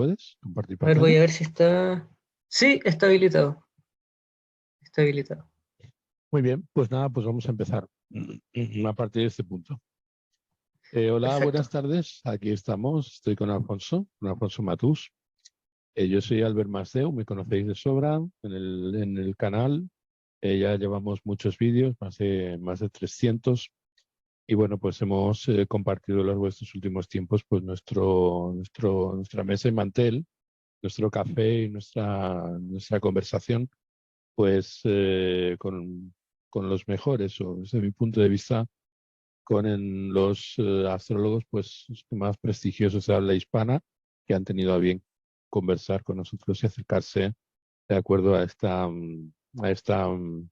¿Puedes compartir A ver, voy pantalla? a ver si está... Sí, está habilitado. Está habilitado. Muy bien, pues nada, pues vamos a empezar a partir de este punto. Hola, buenas Perfecto. tardes. Aquí estamos. Estoy con Alfonso Matús. Yo soy Albert Masdeu, me conocéis de sobra en el canal. Ya llevamos muchos vídeos, más de 300. Y bueno, pues hemos compartido a lo largo de estos últimos tiempos pues nuestra mesa y mantel, nuestro café y nuestra conversación, pues con los mejores, o desde mi punto de vista, los astrólogos pues más prestigiosos de habla hispana que han tenido a bien conversar con nosotros y acercarse de acuerdo a a esta, mm,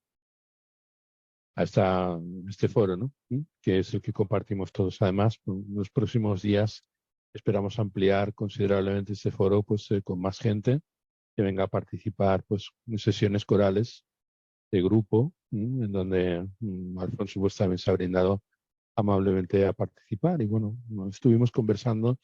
este foro, ¿no? Que es el que compartimos todos. Además, en los próximos días esperamos ampliar considerablemente este foro pues, con más gente que venga a participar pues, en sesiones corales de grupo, en donde Alfonso pues, también se ha brindado amablemente a participar. Y bueno, estuvimos conversando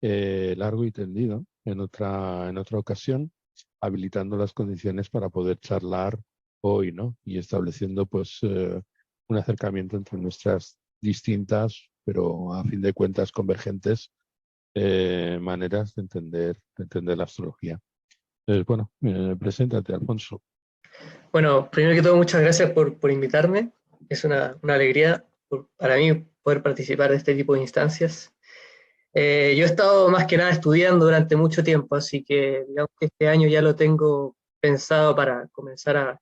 largo y tendido en otra ocasión, habilitando las condiciones para poder charlar hoy, ¿no? Y estableciendo pues un acercamiento entre nuestras distintas, pero a fin de cuentas convergentes, maneras de entender la astrología. Entonces, bueno, preséntate, Alfonso. Bueno, primero que todo, muchas gracias por invitarme. Es una alegría para mí poder participar de este tipo de instancias. Yo he estado más que nada estudiando durante mucho tiempo, así que digamos que este año ya lo tengo pensado para comenzar a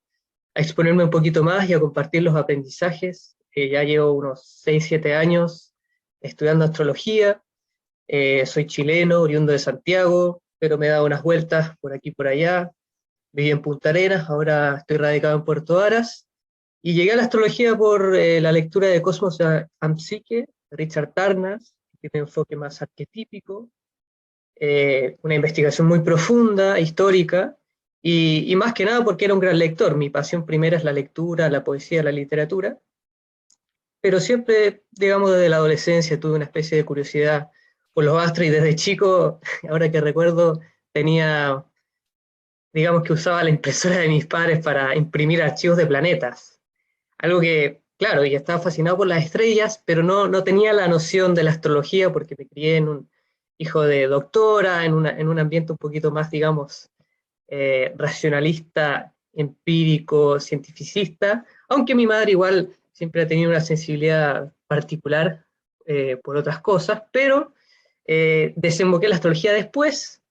exponerme un poquito más y a compartir los aprendizajes. Ya llevo unos 6 7 años estudiando astrología. Soy chileno, oriundo de Santiago, pero me he dado unas vueltas por aquí y por allá. Viví en Punta Arenas, ahora estoy radicado en Puerto Varas. Y llegué a la astrología por la lectura de Cosmos and Psyche, de Richard Tarnas, que tiene un enfoque más arquetípico, una investigación muy profunda, histórica, y más que nada porque era un gran lector. Mi pasión primera es la lectura, la poesía, la literatura, pero siempre, digamos, desde la adolescencia tuve una especie de curiosidad por los astros y desde chico, ahora que recuerdo, tenía, digamos que usaba la impresora de mis padres para imprimir archivos de planetas. Algo que, claro, y estaba fascinado por las estrellas, pero no tenía la noción de la astrología porque me crié en un hijo de doctora, en un ambiente un poquito más, digamos, racionalista, empírico, cientificista, aunque mi madre igual siempre ha tenido una sensibilidad particular por otras cosas, pero desemboqué en la astrología después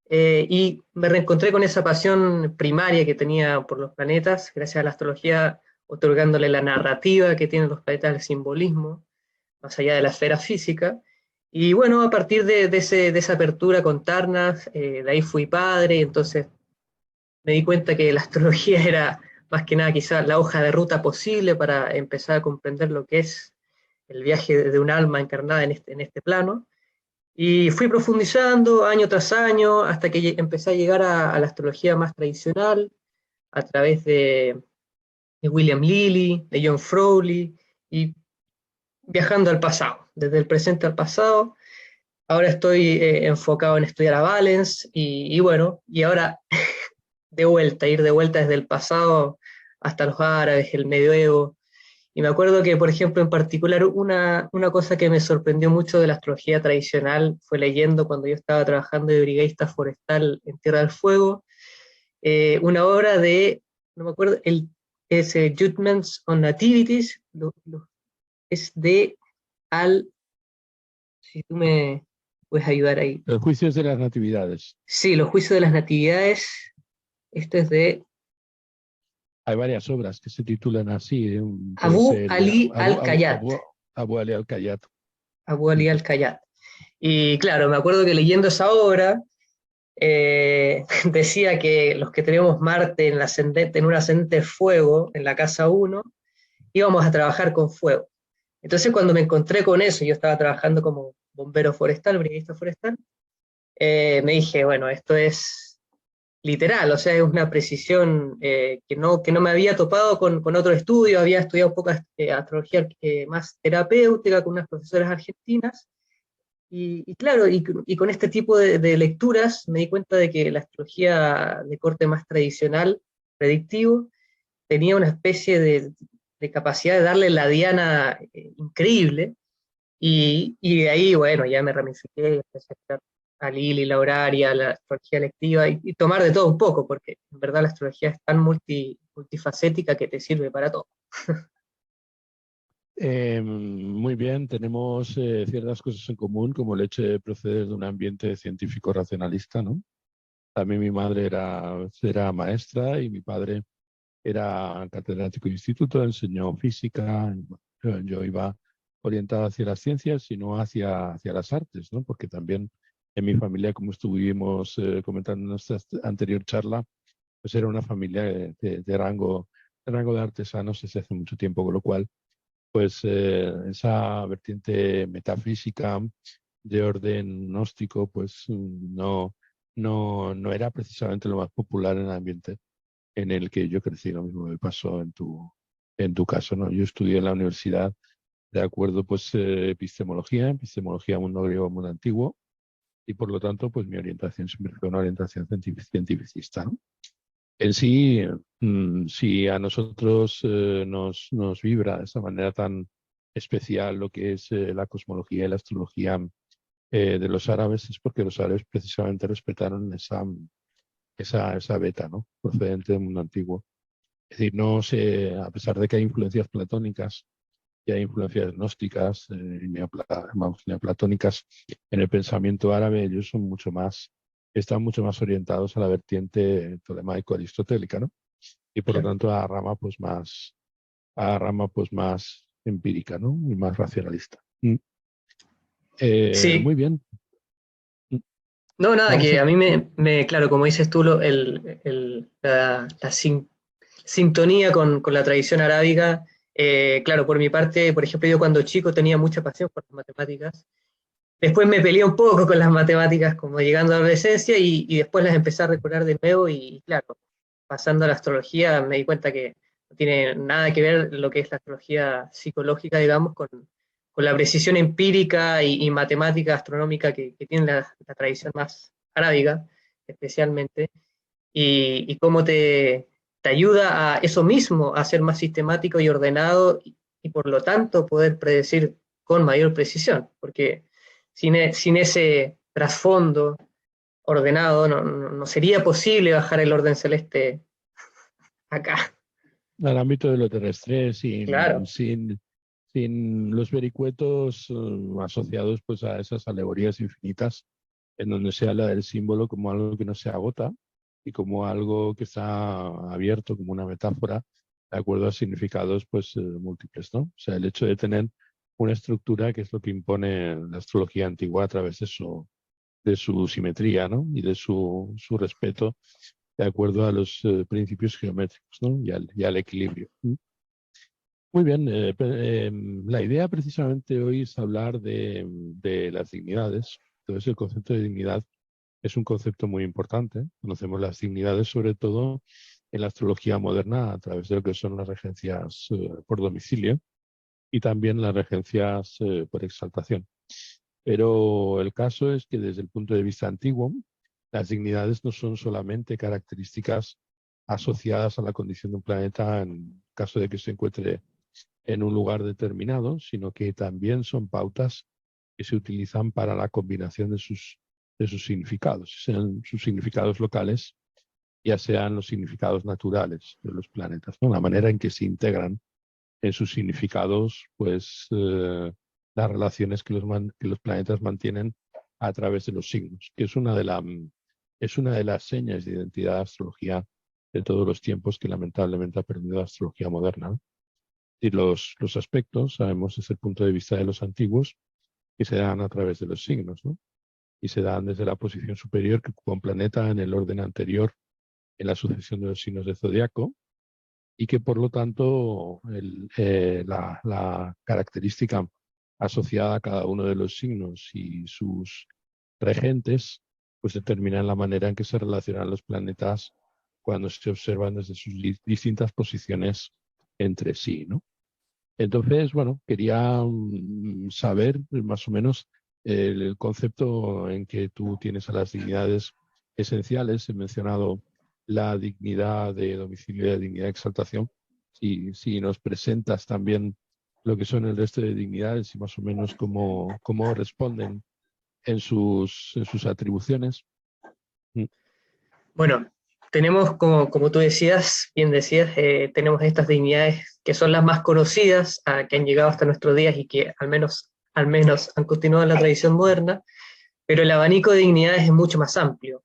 y me reencontré con esa pasión primaria que tenía por los planetas, gracias a la astrología, otorgándole la narrativa que tienen los planetas, el simbolismo, más allá de la esfera física. Y bueno, a partir de esa apertura con Tarnas, de ahí fui padre, entonces me di cuenta que la astrología era más que nada quizás la hoja de ruta posible para empezar a comprender lo que es el viaje de un alma encarnada en este plano. Y fui profundizando año tras año hasta que empecé a llegar a la astrología más tradicional a través de William Lilly, de John Frowley, y viajando al pasado, desde el presente al pasado. Ahora estoy enfocado en estudiar a Valens y bueno, y ahora ir de vuelta desde el pasado hasta los árabes, el medioevo. Y me acuerdo que, por ejemplo, en particular, una cosa que me sorprendió mucho de la astrología tradicional fue leyendo cuando yo estaba trabajando de brigadista forestal en Tierra del Fuego, una obra de, no me acuerdo, es Judgments on Nativities, es de si tú me puedes ayudar ahí. Los juicios de las natividades. Sí, los juicios de las natividades, esto es de Hay varias obras que se titulan así. Puede Abu ser Ali al-Khayyat. Abu Ali al-Khayyat. Abu Ali al-Khayyat. Y claro, me acuerdo que leyendo esa obra, decía que los que tenemos Marte en un ascendente fuego, en la casa 1, íbamos a trabajar con fuego. Entonces cuando me encontré con eso, yo estaba trabajando como bombero forestal, brigadista forestal, me dije, bueno, esto es literal, o sea, es una precisión que no me había topado con otro estudio, había estudiado un poco astrología más terapéutica con unas profesoras argentinas, Y claro, y con este tipo de lecturas me di cuenta de que la astrología de corte más tradicional, predictivo, tenía una especie de capacidad de darle la diana increíble, y de ahí, bueno, ya me ramifiqué y empecé a estudiar a Lili, la horaria, la astrología lectiva, y tomar de todo un poco, porque en verdad la astrología es tan multifacética que te sirve para todo. Muy bien, tenemos ciertas cosas en común, como el hecho de proceder de un ambiente científico racionalista, ¿no? También mi madre era maestra y mi padre era catedrático de instituto, enseñó física. Y, bueno, yo iba orientado hacia las ciencias y no hacia las artes, ¿no? Porque también en mi familia, como estuvimos comentando en nuestra anterior charla, pues era una familia de rango de artesanos desde hace mucho tiempo, con lo cual pues esa vertiente metafísica de orden gnóstico, pues no era precisamente lo más popular en el ambiente en el que yo crecí. Lo mismo me pasó en tu caso, ¿no? Yo estudié en la universidad, de acuerdo, pues epistemología mundo griego, mundo antiguo, y por lo tanto, pues mi orientación siempre fue una orientación cientificista, ¿no? En sí, si a nosotros nos vibra de esa manera tan especial lo que es la cosmología y la astrología de los árabes, es porque los árabes precisamente respetaron esa beta, ¿no? Procedente del mundo antiguo. Es decir, no sé, a pesar de que hay influencias platónicas y hay influencias gnósticas y neoplatónicas en el pensamiento árabe, ellos están mucho más orientados a la vertiente tolemaico-aristotélica, ¿no? Y por lo Claro. tanto a la rama pues más empírica, ¿no? Y más racionalista. Sí, Muy bien. Mm, no, nada, Vamos que a... a mí claro, como dices tú, sintonía con la tradición arábiga, claro, por mi parte, por ejemplo, yo cuando chico tenía mucha pasión por las matemáticas. Después me peleé un poco con las matemáticas, como llegando a la adolescencia, y después las empecé a recordar de nuevo, y claro, pasando a la astrología me di cuenta que no tiene nada que ver lo que es la astrología psicológica, digamos, con la precisión empírica y matemática astronómica que tiene la tradición más arábiga, especialmente, y cómo te ayuda a eso mismo, a ser más sistemático y ordenado, y por lo tanto poder predecir con mayor precisión, porque sin ese trasfondo ordenado no sería posible bajar el orden celeste acá. Al ámbito de lo terrestre, Claro, sin los vericuetos asociados pues a esas alegorías infinitas, en donde se habla del símbolo como algo que no se agota y como algo que está abierto, como una metáfora, de acuerdo a significados pues múltiples, ¿no? O sea, el hecho de tener una estructura que es lo que impone la astrología antigua a través de su simetría, ¿no? Y de su respeto de acuerdo a los principios geométricos, ¿no? Y al equilibrio. Muy bien, la idea precisamente hoy es hablar de las dignidades. Entonces, el concepto de dignidad es un concepto muy importante. Conocemos las dignidades sobre todo en la astrología moderna a través de lo que son las regencias por domicilio y también las regencias por exaltación. Pero el caso es que desde el punto de vista antiguo, las dignidades no son solamente características asociadas a la condición de un planeta en caso de que se encuentre en un lugar determinado, sino que también son pautas que se utilizan para la combinación de sus significados, sean sus significados locales, ya sean los significados naturales de los planetas, ¿no? La manera en que se integran en sus significados, pues las relaciones que los planetas mantienen a través de los signos, que es una de las señas de identidad de astrología de todos los tiempos que lamentablemente ha perdido la astrología moderna, ¿no? Y los aspectos, sabemos desde el punto de vista de los antiguos, que se dan a través de los signos, ¿no? Y se dan desde la posición superior que ocupa un planeta en el orden anterior en la sucesión de los signos de zodiaco, y que por lo tanto la característica asociada a cada uno de los signos y sus regentes, pues determinan la manera en que se relacionan los planetas cuando se observan desde sus distintas posiciones entre sí, ¿no? Entonces, bueno, quería saber más o menos el concepto en que tú tienes a las dignidades esenciales. He mencionado la dignidad de domicilio y la dignidad de exaltación. Si nos presentas también lo que son el resto de dignidades y más o menos cómo responden en sus atribuciones. Bueno, tenemos, como tú decías, bien decías, tenemos estas dignidades que son las más conocidas, que han llegado hasta nuestros días y que al menos han continuado en la tradición moderna, pero el abanico de dignidades es mucho más amplio.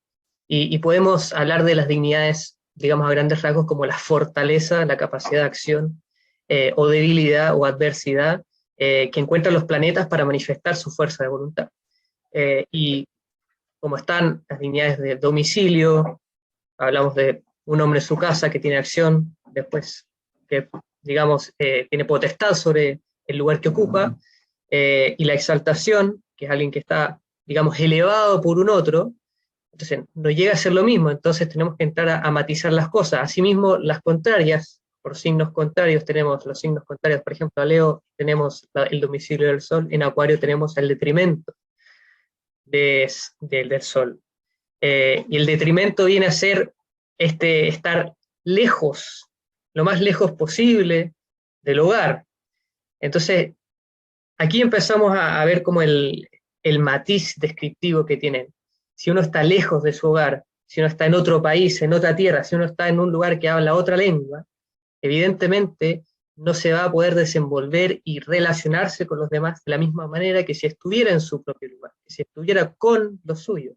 Y podemos hablar de las dignidades, digamos a grandes rasgos, como la fortaleza, la capacidad de acción, o debilidad o adversidad, que encuentran los planetas para manifestar su fuerza de voluntad. Y como están las dignidades de domicilio, hablamos de un hombre en su casa que tiene acción, después que, digamos, tiene potestad sobre el lugar que ocupa, y la exaltación, que es alguien que está, digamos, elevado por un otro. Entonces no llega a ser lo mismo, entonces tenemos que entrar a matizar las cosas. Asimismo, las contrarias, por signos contrarios tenemos los signos contrarios, por ejemplo, a Leo tenemos el domicilio del Sol, en Acuario tenemos el detrimento del Sol. Y el detrimento viene a ser estar lejos, lo más lejos posible del hogar. Entonces, aquí empezamos a ver como el matiz descriptivo que tienen. Si uno está lejos de su hogar, si uno está en otro país, en otra tierra, si uno está en un lugar que habla otra lengua, evidentemente no se va a poder desenvolver y relacionarse con los demás de la misma manera que si estuviera en su propio lugar, que si estuviera con los suyos.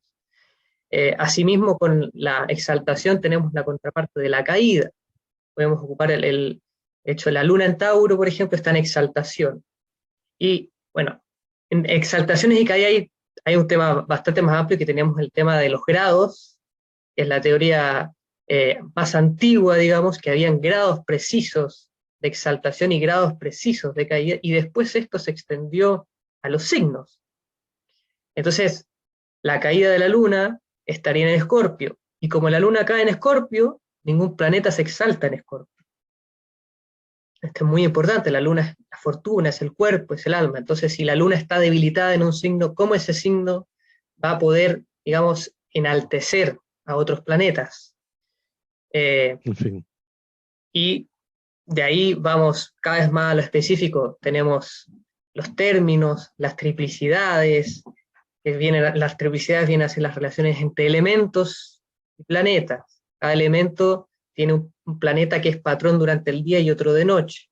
Asimismo, con la exaltación tenemos la contraparte de la caída. Podemos ocupar el hecho de la luna en Tauro, por ejemplo, está en exaltación. Y bueno, en exaltaciones y caída hay un tema bastante más amplio, que tenemos el tema de los grados, que es la teoría más antigua, digamos, que habían grados precisos de exaltación y grados precisos de caída, y después esto se extendió a los signos. Entonces, la caída de la luna estaría en Escorpio, y como la luna cae en Escorpio, ningún planeta se exalta en Escorpio. Esto es muy importante, la luna es la fortuna, es el cuerpo, es el alma. Entonces, si la luna está debilitada en un signo, ¿cómo ese signo va a poder, digamos, enaltecer a otros planetas? En fin. Y de ahí vamos cada vez más a lo específico. Tenemos los términos, las triplicidades, las triplicidades vienen a ser las relaciones entre elementos y planetas. Cada elemento tiene un planeta que es patrón durante el día y otro de noche.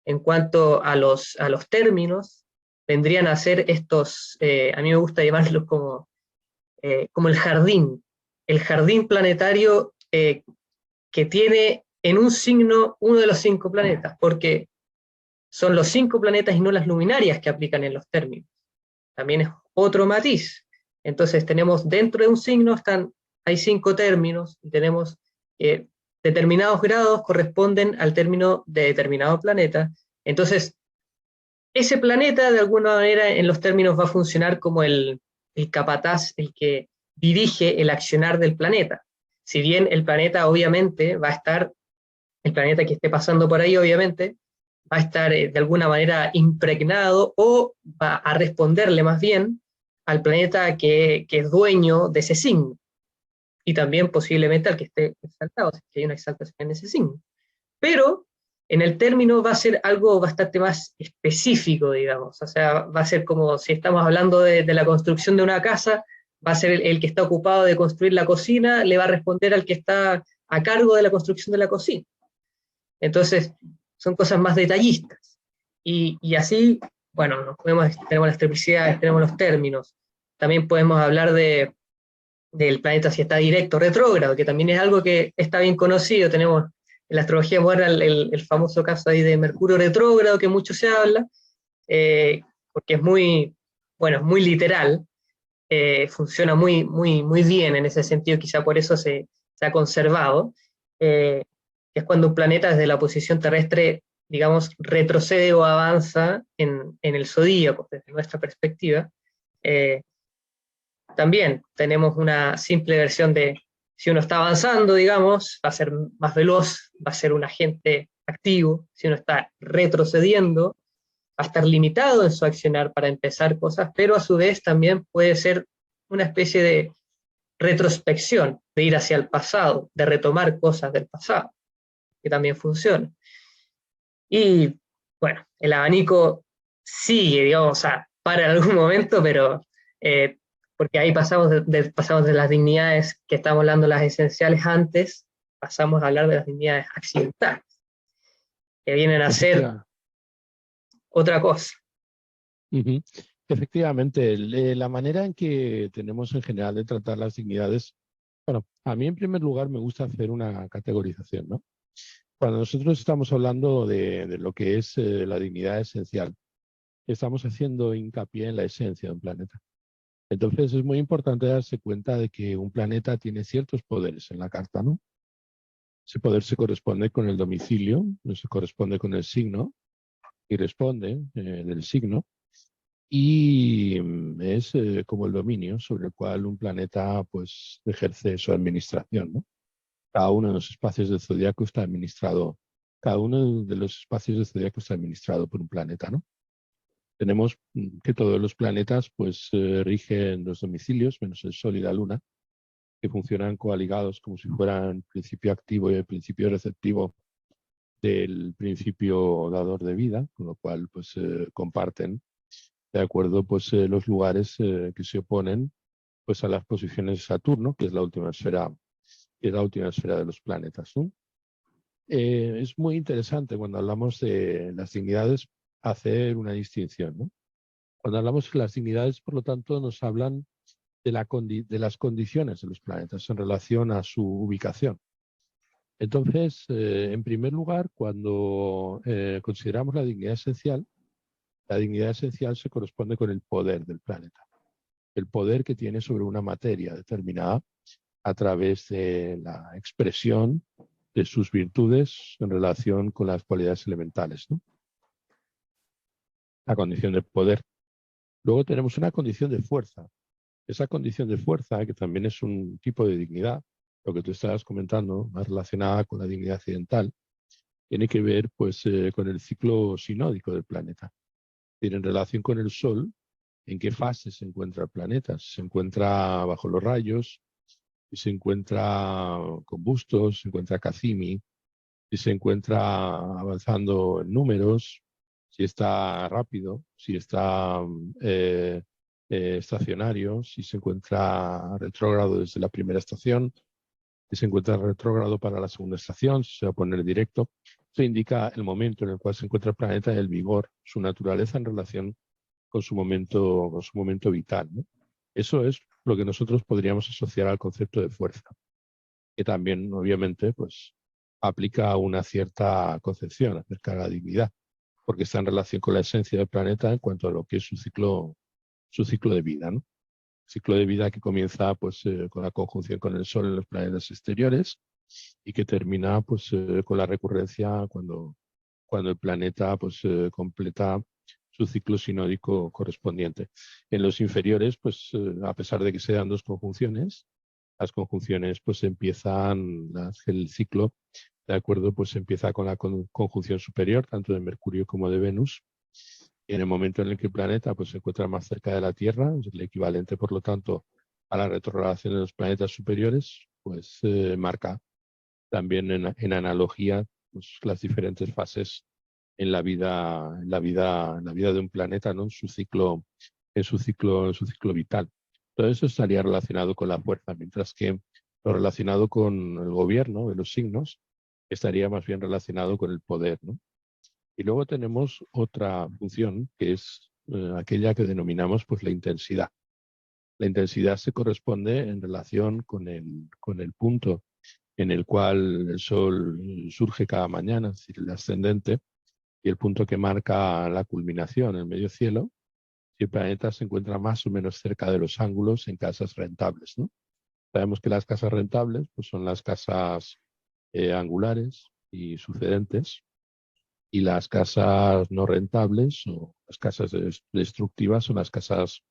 En cuanto a los términos, vendrían a ser estos, a mí me gusta llamarlos como el jardín planetario que tiene en un signo uno de los 5 planetas, porque son los 5 planetas y no las luminarias que aplican en los términos. También es otro matiz. Entonces tenemos dentro de un signo hay 5 términos, y tenemos determinados grados corresponden al término de determinado planeta. Entonces, ese planeta de alguna manera en los términos va a funcionar como el capataz, el que dirige el accionar del planeta. Si bien el planeta obviamente va a estar, el planeta que esté pasando por ahí obviamente, va a estar de alguna manera impregnado, o va a responderle más bien al planeta que es dueño de ese signo, y también posiblemente al que esté exaltado, si hay una exaltación en ese signo. Pero en el término va a ser algo bastante más específico, digamos. O sea, va a ser como si estamos hablando de la construcción de una casa, va a ser el que está ocupado de construir la cocina, le va a responder al que está a cargo de la construcción de la cocina. Entonces, son cosas más detallistas. Y así, bueno, tenemos las triplicidades, tenemos los términos. También podemos hablar del planeta si está directo o retrógrado, que también es algo que está bien conocido. Tenemos en la astrología moderna el famoso caso ahí de Mercurio retrógrado, que mucho se habla, porque es muy literal, funciona muy bien en ese sentido, quizá por eso se ha conservado, que es cuando un planeta desde la posición terrestre, digamos, retrocede o avanza en el zodíaco, desde nuestra perspectiva. También tenemos una simple versión de, si uno está avanzando, digamos, va a ser más veloz, va a ser un agente activo. Si uno está retrocediendo, a estar limitado en su accionar para empezar cosas, pero a su vez también puede ser una especie de retrospección, de ir hacia el pasado, de retomar cosas del pasado, que también funciona. Y bueno, el abanico sigue, digamos, o sea, para en algún momento, pero porque ahí pasamos de las dignidades que estamos hablando, las esenciales antes, pasamos a hablar de las dignidades accidentales, que vienen a ser otra cosa. Uh-huh. Efectivamente, la manera en que tenemos en general de tratar las dignidades, bueno, a mí en primer lugar me gusta hacer una categorización, ¿no? Cuando nosotros estamos hablando de lo que es la dignidad esencial, estamos haciendo hincapié en la esencia de un planeta. Entonces es muy importante darse cuenta de que un planeta tiene ciertos poderes en la carta, ¿no? Ese poder se corresponde con el domicilio, se corresponde con el signo y responde del signo. Y es como el dominio sobre el cual un planeta pues ejerce su administración, ¿no? Cada uno de los espacios del zodiaco está administrado, cada uno de los espacios del zodiaco está administrado por un planeta, ¿no? Tenemos que todos los planetas pues rigen los domicilios, menos el Sol y la Luna, que funcionan coaligados como si fueran principio activo y el principio receptivo del principio dador de vida, con lo cual pues comparten de acuerdo pues los lugares que se oponen pues a las posiciones de Saturno, que es la última esfera, de los planetas, ¿no? Es muy interesante cuando hablamos de las dignidades hacer una distinción, ¿no? Cuando hablamos de las dignidades, por lo tanto, nos hablan de las condiciones de los planetas en relación a su ubicación. Entonces, en primer lugar, cuando consideramos la dignidad esencial se corresponde con el poder del planeta, el poder que tiene sobre una materia determinada a través de la expresión de sus virtudes en relación con las cualidades elementales, ¿no? La condición de poder. Luego tenemos una condición de fuerza. Esa condición de fuerza, que también es un tipo de dignidad, lo que tú estabas comentando, más relacionada con la dignidad accidental, tiene que ver pues, con el ciclo sinódico del planeta. Tiene en relación con el Sol, en qué fase se encuentra el planeta. Si se encuentra bajo los rayos, si se encuentra con bustos, si se encuentra Cassini, si se encuentra avanzando en números, si está rápido, si está estacionario, si se encuentra retrógrado desde la primera estación, si se encuentra retrógrado para la segunda estación, si se va a poner directo. Esto indica el momento en el cual se encuentra el planeta, el vigor, su naturaleza en relación con su momento vital, ¿no? Eso es lo que nosotros podríamos asociar al concepto de fuerza, que también, obviamente, pues aplica una cierta concepción acerca de la dignidad, porque está en relación con la esencia del planeta en cuanto a lo que es su ciclo de vida, ¿no? Ciclo de vida que comienza pues, con la conjunción con el Sol en los planetas exteriores y que termina pues, con la recurrencia cuando el planeta pues, completa su ciclo sinódico correspondiente. En los inferiores, pues, a pesar de que se dan dos conjunciones, las conjunciones pues empiezan, el ciclo, de acuerdo, pues empieza con la conjunción superior, tanto de Mercurio como de Venus. Y en el momento en el que el planeta pues, se encuentra más cerca de la Tierra, es el equivalente, por lo tanto, a la retrogradación de los planetas superiores, pues marca también en analogía pues, las diferentes fases en la vida de un planeta, ¿no? En su ciclo vital. Todo eso estaría relacionado con la fuerza, mientras que lo relacionado con el gobierno de los signos estaría más bien relacionado con el poder, ¿no? Y luego tenemos otra función que es aquella que denominamos pues la intensidad. La intensidad se corresponde en relación con el punto en el cual el Sol surge cada mañana, es decir, el ascendente, y el punto que marca la culminación, el medio cielo, si el planeta se encuentra más o menos cerca de los ángulos en casas rentables, ¿no? Sabemos que las casas rentables pues, son las casas angulares y sucedentes, y las casas no rentables o las casas destructivas son las casas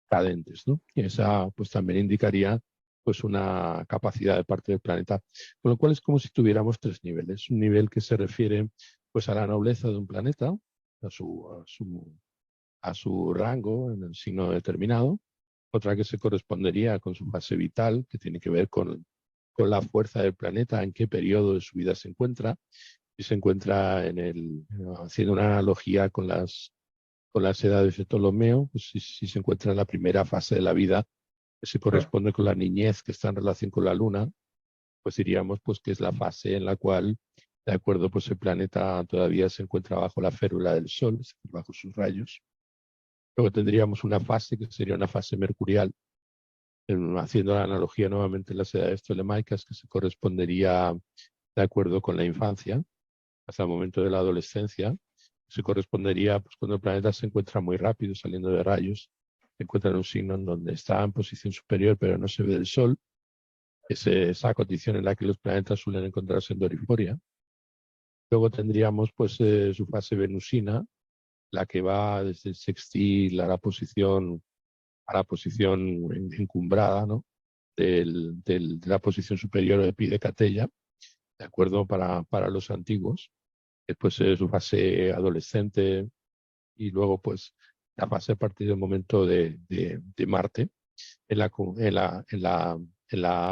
cadentes, ¿no? Y esa pues también indicaría pues una capacidad de parte del planeta, con lo cual es como si tuviéramos tres niveles. Un nivel que se refiere pues a la nobleza de un planeta, a su rango en el signo determinado, otra que se correspondería con su fase vital, que tiene que ver con la fuerza del planeta, en qué periodo de su vida se encuentra, y se encuentra haciendo una analogía con las edades de Ptolomeo, pues si se encuentra en la primera fase de la vida, que se corresponde con la niñez que está en relación con la luna, pues diríamos pues que es la fase en la cual, de acuerdo, pues el planeta todavía se encuentra bajo la férula del Sol, es decir, bajo sus rayos. Luego tendríamos una fase que sería una fase mercurial, haciendo la analogía nuevamente en las edades tolemaicas, que se correspondería de acuerdo con la infancia, hasta el momento de la adolescencia, se correspondería pues, cuando el planeta se encuentra muy rápido, saliendo de rayos, se encuentra en un signo en donde está en posición superior, pero no se ve del Sol, es esa condición en la que los planetas suelen encontrarse en Doriforia. Luego tendríamos pues su fase venusina, la que va desde el sextil a la posición encumbrada, ¿no? De la posición superior de Pi de Catella, de acuerdo para los antiguos. Después su fase adolescente y luego pues la fase a partir del momento de Marte en la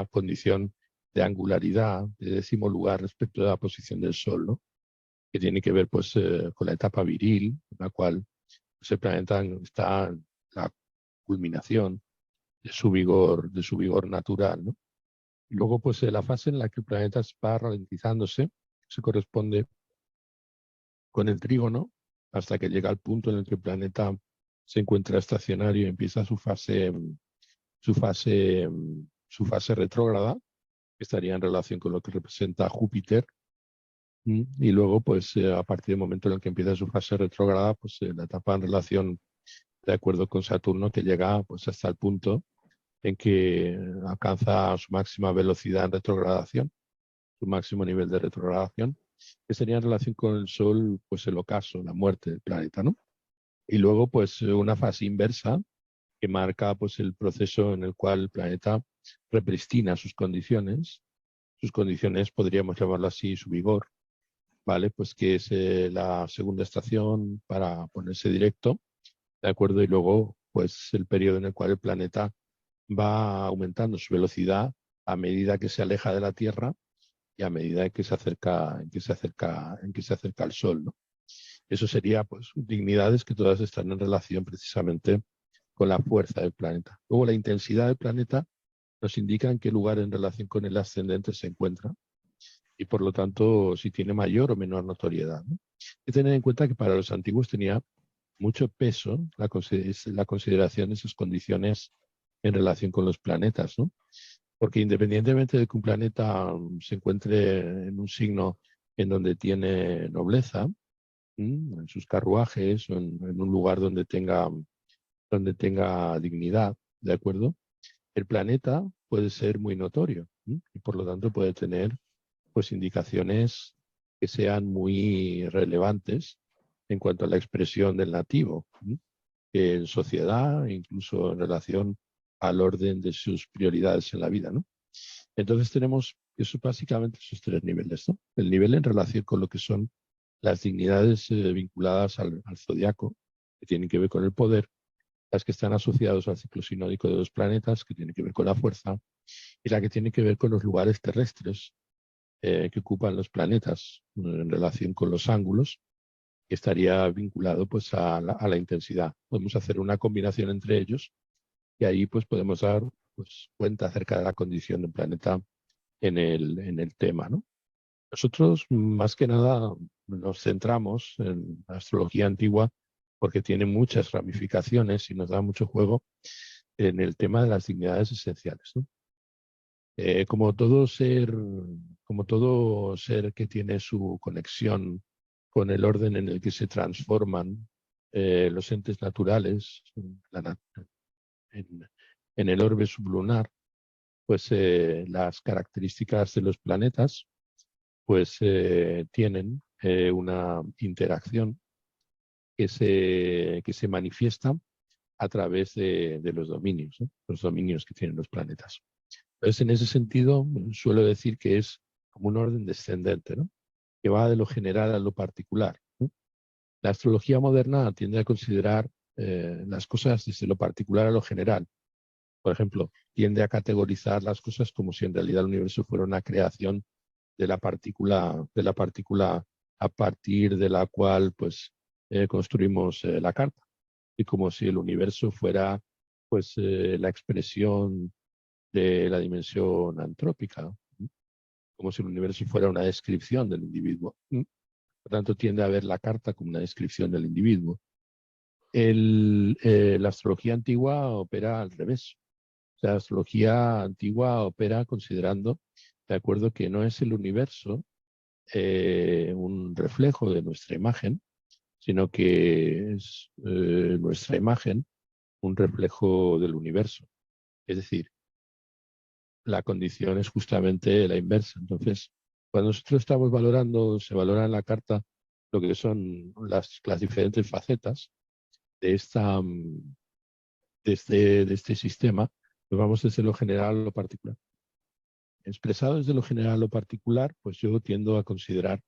condición de angularidad, de décimo lugar respecto de la posición del Sol, ¿no? Que tiene que ver pues con la etapa viril, en la cual pues, el planeta está en la culminación de su vigor natural, ¿no? Y luego pues la fase en la que el planeta va ralentizándose se corresponde con el trígono hasta que llega al punto en el que el planeta se encuentra estacionario y empieza su fase, su fase retrógrada, que estaría en relación con lo que representa Júpiter. Y luego, pues a partir del momento en el que empieza su fase retrógrada, pues la etapa en relación de acuerdo con Saturno, que llega pues hasta el punto en que alcanza su máxima velocidad en retrogradación, su máximo nivel de retrogradación, que sería en relación con el Sol, pues el ocaso, la muerte del planeta, ¿no? Y luego, pues una fase inversa que marca pues el proceso en el cual el planeta repristina sus condiciones podríamos llamarlo así, su vigor, ¿vale? Pues que es la segunda estación para ponerse directo, ¿de acuerdo? Y luego, pues el periodo en el cual el planeta va aumentando su velocidad a medida que se aleja de la Tierra y a medida que se acerca, en que se acerca al Sol, ¿no? Eso sería, pues, dignidades que todas están en relación precisamente con la fuerza del planeta. Luego, la intensidad del planeta nos indica en qué lugar en relación con el ascendente se encuentra y, por lo tanto, si tiene mayor o menor notoriedad, ¿no? Hay que tener en cuenta que para los antiguos tenía mucho peso la consideración de sus condiciones en relación con los planetas, ¿no? Porque independientemente de que un planeta se encuentre en un signo en donde tiene nobleza, en sus carruajes o en un lugar donde tenga dignidad, ¿de acuerdo? El planeta puede ser muy notorio y por lo tanto puede tener pues indicaciones que sean muy relevantes en cuanto a la expresión del nativo, que en sociedad, incluso en relación al orden de sus prioridades en la vida, ¿no? Entonces tenemos básicamente esos tres niveles, ¿no? El nivel en relación con lo que son las dignidades vinculadas al zodiaco, que tienen que ver con el poder, las que están asociadas al ciclo sinódico de los planetas, que tienen que ver con la fuerza, y la que tiene que ver con los lugares terrestres que ocupan los planetas en relación con los ángulos, que estaría vinculado pues a la intensidad. Podemos hacer una combinación entre ellos y ahí pues podemos dar pues, cuenta acerca de la condición del planeta en el tema, ¿no? Nosotros más que nada nos centramos en la astrología antigua porque tiene muchas ramificaciones y nos da mucho juego en el tema de las dignidades esenciales, ¿no? Como como todo ser que tiene su conexión con el orden en el que se transforman los entes naturales en, en el orbe sublunar, pues las características de los planetas pues tienen una interacción que se manifiesta a través de los dominios, ¿no? Los dominios que tienen los planetas. Entonces, en ese sentido, suelo decir que es como un orden descendente, ¿no? Que va de lo general a lo particular, ¿no? La astrología moderna tiende a considerar las cosas desde lo particular a lo general. Por ejemplo, tiende a categorizar las cosas como si en realidad el universo fuera una creación de la partícula a partir de la cual pues construimos la carta, y como si el universo fuera pues la expresión de la dimensión antrópica, ¿no? Como si el universo fuera una descripción del individuo. Por tanto, tiende a ver la carta como una descripción del individuo. La astrología antigua opera al revés. La astrología antigua opera considerando, de acuerdo, que no es el universo un reflejo de nuestra imagen, sino que es nuestra imagen un reflejo del universo. Es decir, la condición es justamente la inversa. Entonces, cuando nosotros estamos valorando, se valora en la carta lo que son las diferentes facetas de de este sistema, pues vamos desde lo general a lo particular. Expresado desde lo general a lo particular, pues yo tiendo a considerar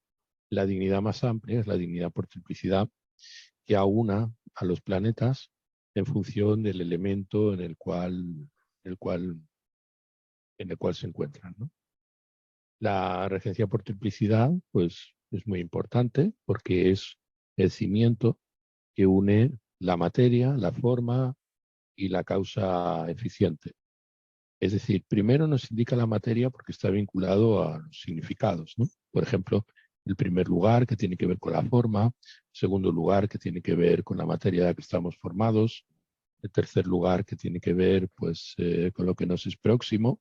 la dignidad más amplia, es la dignidad por triplicidad, que aúna a los planetas en función del elemento el cual, en el cual se encuentran, ¿no? La regencia por triplicidad, pues, es muy importante porque es el cimiento que une la materia, la forma y la causa eficiente. Es decir, primero nos indica la materia porque está vinculado a los significados, ¿no? Por ejemplo, el primer lugar que tiene que ver con la forma, el segundo lugar que tiene que ver con la materia de la que estamos formados, el tercer lugar que tiene que ver pues, con lo que nos es próximo,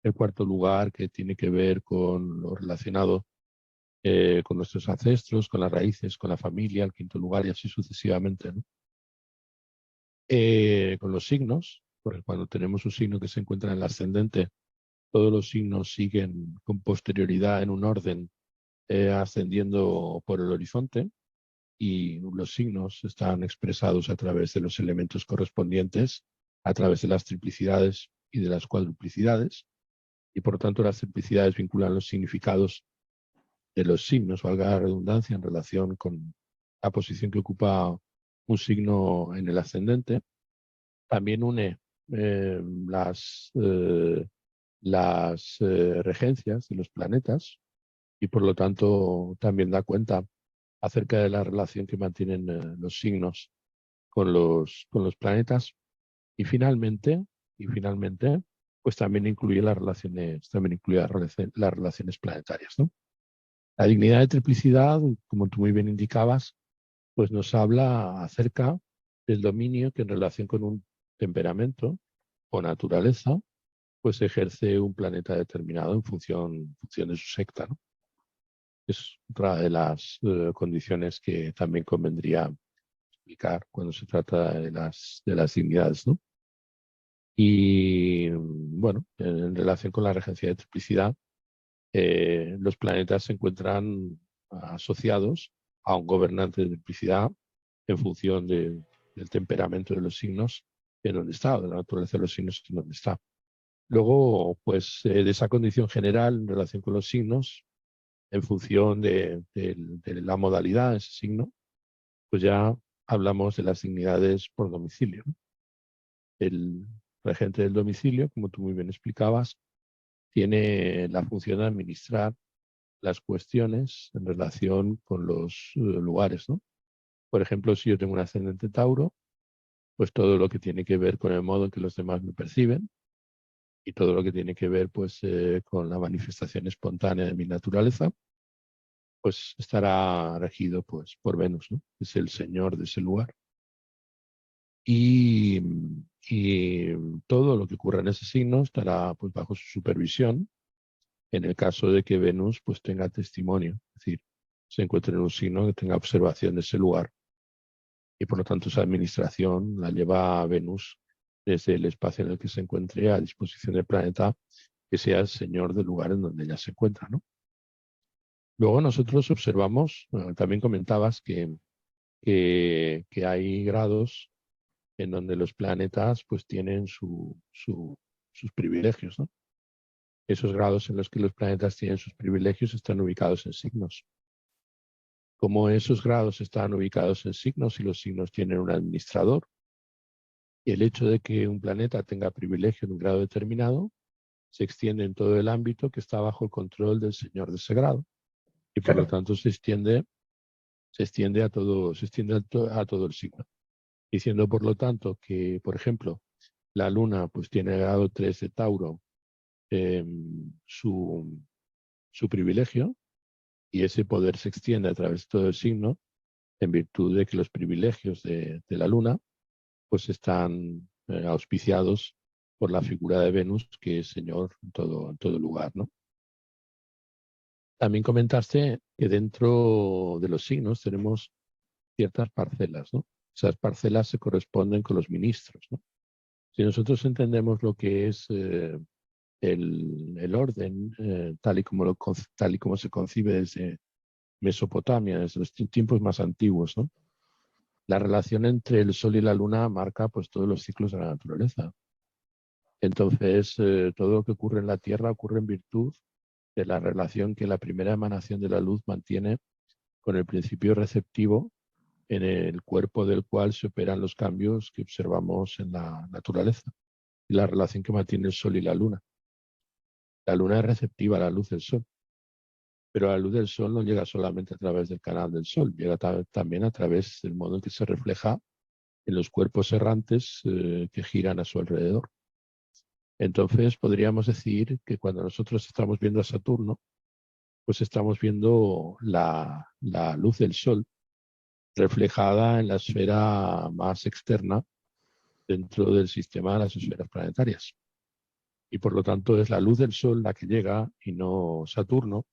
el cuarto lugar que tiene que ver con lo relacionado con nuestros ancestros, con las raíces, con la familia, el quinto lugar y así sucesivamente, ¿no? Con los signos, porque cuando tenemos un signo que se encuentra en el ascendente, todos los signos siguen con posterioridad en un orden ascendiendo por el horizonte y los signos están expresados a través de los elementos correspondientes, a través de las triplicidades y de las cuadruplicidades, y por lo tanto las triplicidades vinculan los significados de los signos, valga la redundancia, en relación con la posición que ocupa un signo en el ascendente. También une eh, las, eh, las regencias de los planetas y por lo tanto también da cuenta acerca de la relación que mantienen los signos con los planetas y finalmente, pues también incluye las relaciones planetarias, ¿no? La dignidad de triplicidad, como tú muy bien indicabas, pues nos habla acerca del dominio que en relación con un temperamento o naturaleza, pues ejerce un planeta determinado en función de su secta, ¿no? Es otra de las condiciones que también convendría explicar cuando se trata de las dignidades, ¿no? Y bueno, en relación con la regencia de triplicidad, los planetas se encuentran asociados a un gobernante de triplicidad en función del temperamento de los signos en donde está, o de la naturaleza de los signos en donde está. Luego, pues de esa condición general en relación con los signos, en función de la modalidad de ese signo, pues ya hablamos de las dignidades por domicilio, ¿no? El regente del domicilio, como tú muy bien explicabas, tiene la función de administrar las cuestiones en relación con los lugares, ¿no? Por ejemplo, si yo tengo un ascendente Tauro, pues todo lo que tiene que ver con el modo en que los demás me perciben y todo lo que tiene que ver pues con la manifestación espontánea de mi naturaleza, pues estará regido pues por Venus, ¿no? Es el señor de ese lugar. Y, y todo lo que ocurra en ese signo estará pues bajo su supervisión en el caso de que Venus pues tenga testimonio, es decir, se encuentre en un signo que tenga observación de ese lugar y por lo tanto esa administración la lleva a Venus desde el espacio en el que se encuentre a disposición del planeta que sea el señor del lugar en donde ella se encuentra, ¿no? Luego nosotros observamos, también comentabas que hay grados en donde los planetas pues tienen sus privilegios, ¿no? Esos grados en los que los planetas tienen sus privilegios están ubicados en signos. Como esos grados están ubicados en signos y los signos tienen un administrador, y el hecho de que un planeta tenga privilegio en un grado determinado se extiende en todo el ámbito que está bajo el control del señor de ese grado, y por lo Claro, tanto se extiende a todo el signo. Diciendo, por lo tanto, que, por ejemplo, la Luna pues tiene el grado 3 de Tauro, eh, su, su privilegio, y ese poder se extiende a través de todo el signo, en virtud de que los privilegios de la Luna pues están auspiciados por la figura de Venus, que es Señor en todo lugar, ¿no? También comentaste que dentro de los signos tenemos ciertas parcelas, ¿no? Esas parcelas se corresponden con los ministros, ¿no? Si nosotros entendemos lo que es el orden, tal y como se concibe desde Mesopotamia, desde los tiempos más antiguos, ¿no? La relación entre el Sol y la Luna marca pues todos los ciclos de la naturaleza. Entonces, todo lo que ocurre en la Tierra ocurre en virtud de la relación que la primera emanación de la luz mantiene con el principio receptivo en el cuerpo del cual se operan los cambios que observamos en la naturaleza, y la relación que mantiene el Sol y la Luna. La Luna es receptiva a la luz del Sol, pero la luz del Sol no llega solamente a través del canal del Sol, llega también a través del modo en que se refleja en los cuerpos errantes que giran a su alrededor. Entonces podríamos decir que cuando nosotros estamos viendo a Saturno, pues estamos viendo la luz del Sol reflejada en la esfera más externa dentro del sistema de las esferas planetarias. Y por lo tanto es la luz del Sol la que llega y no Saturno,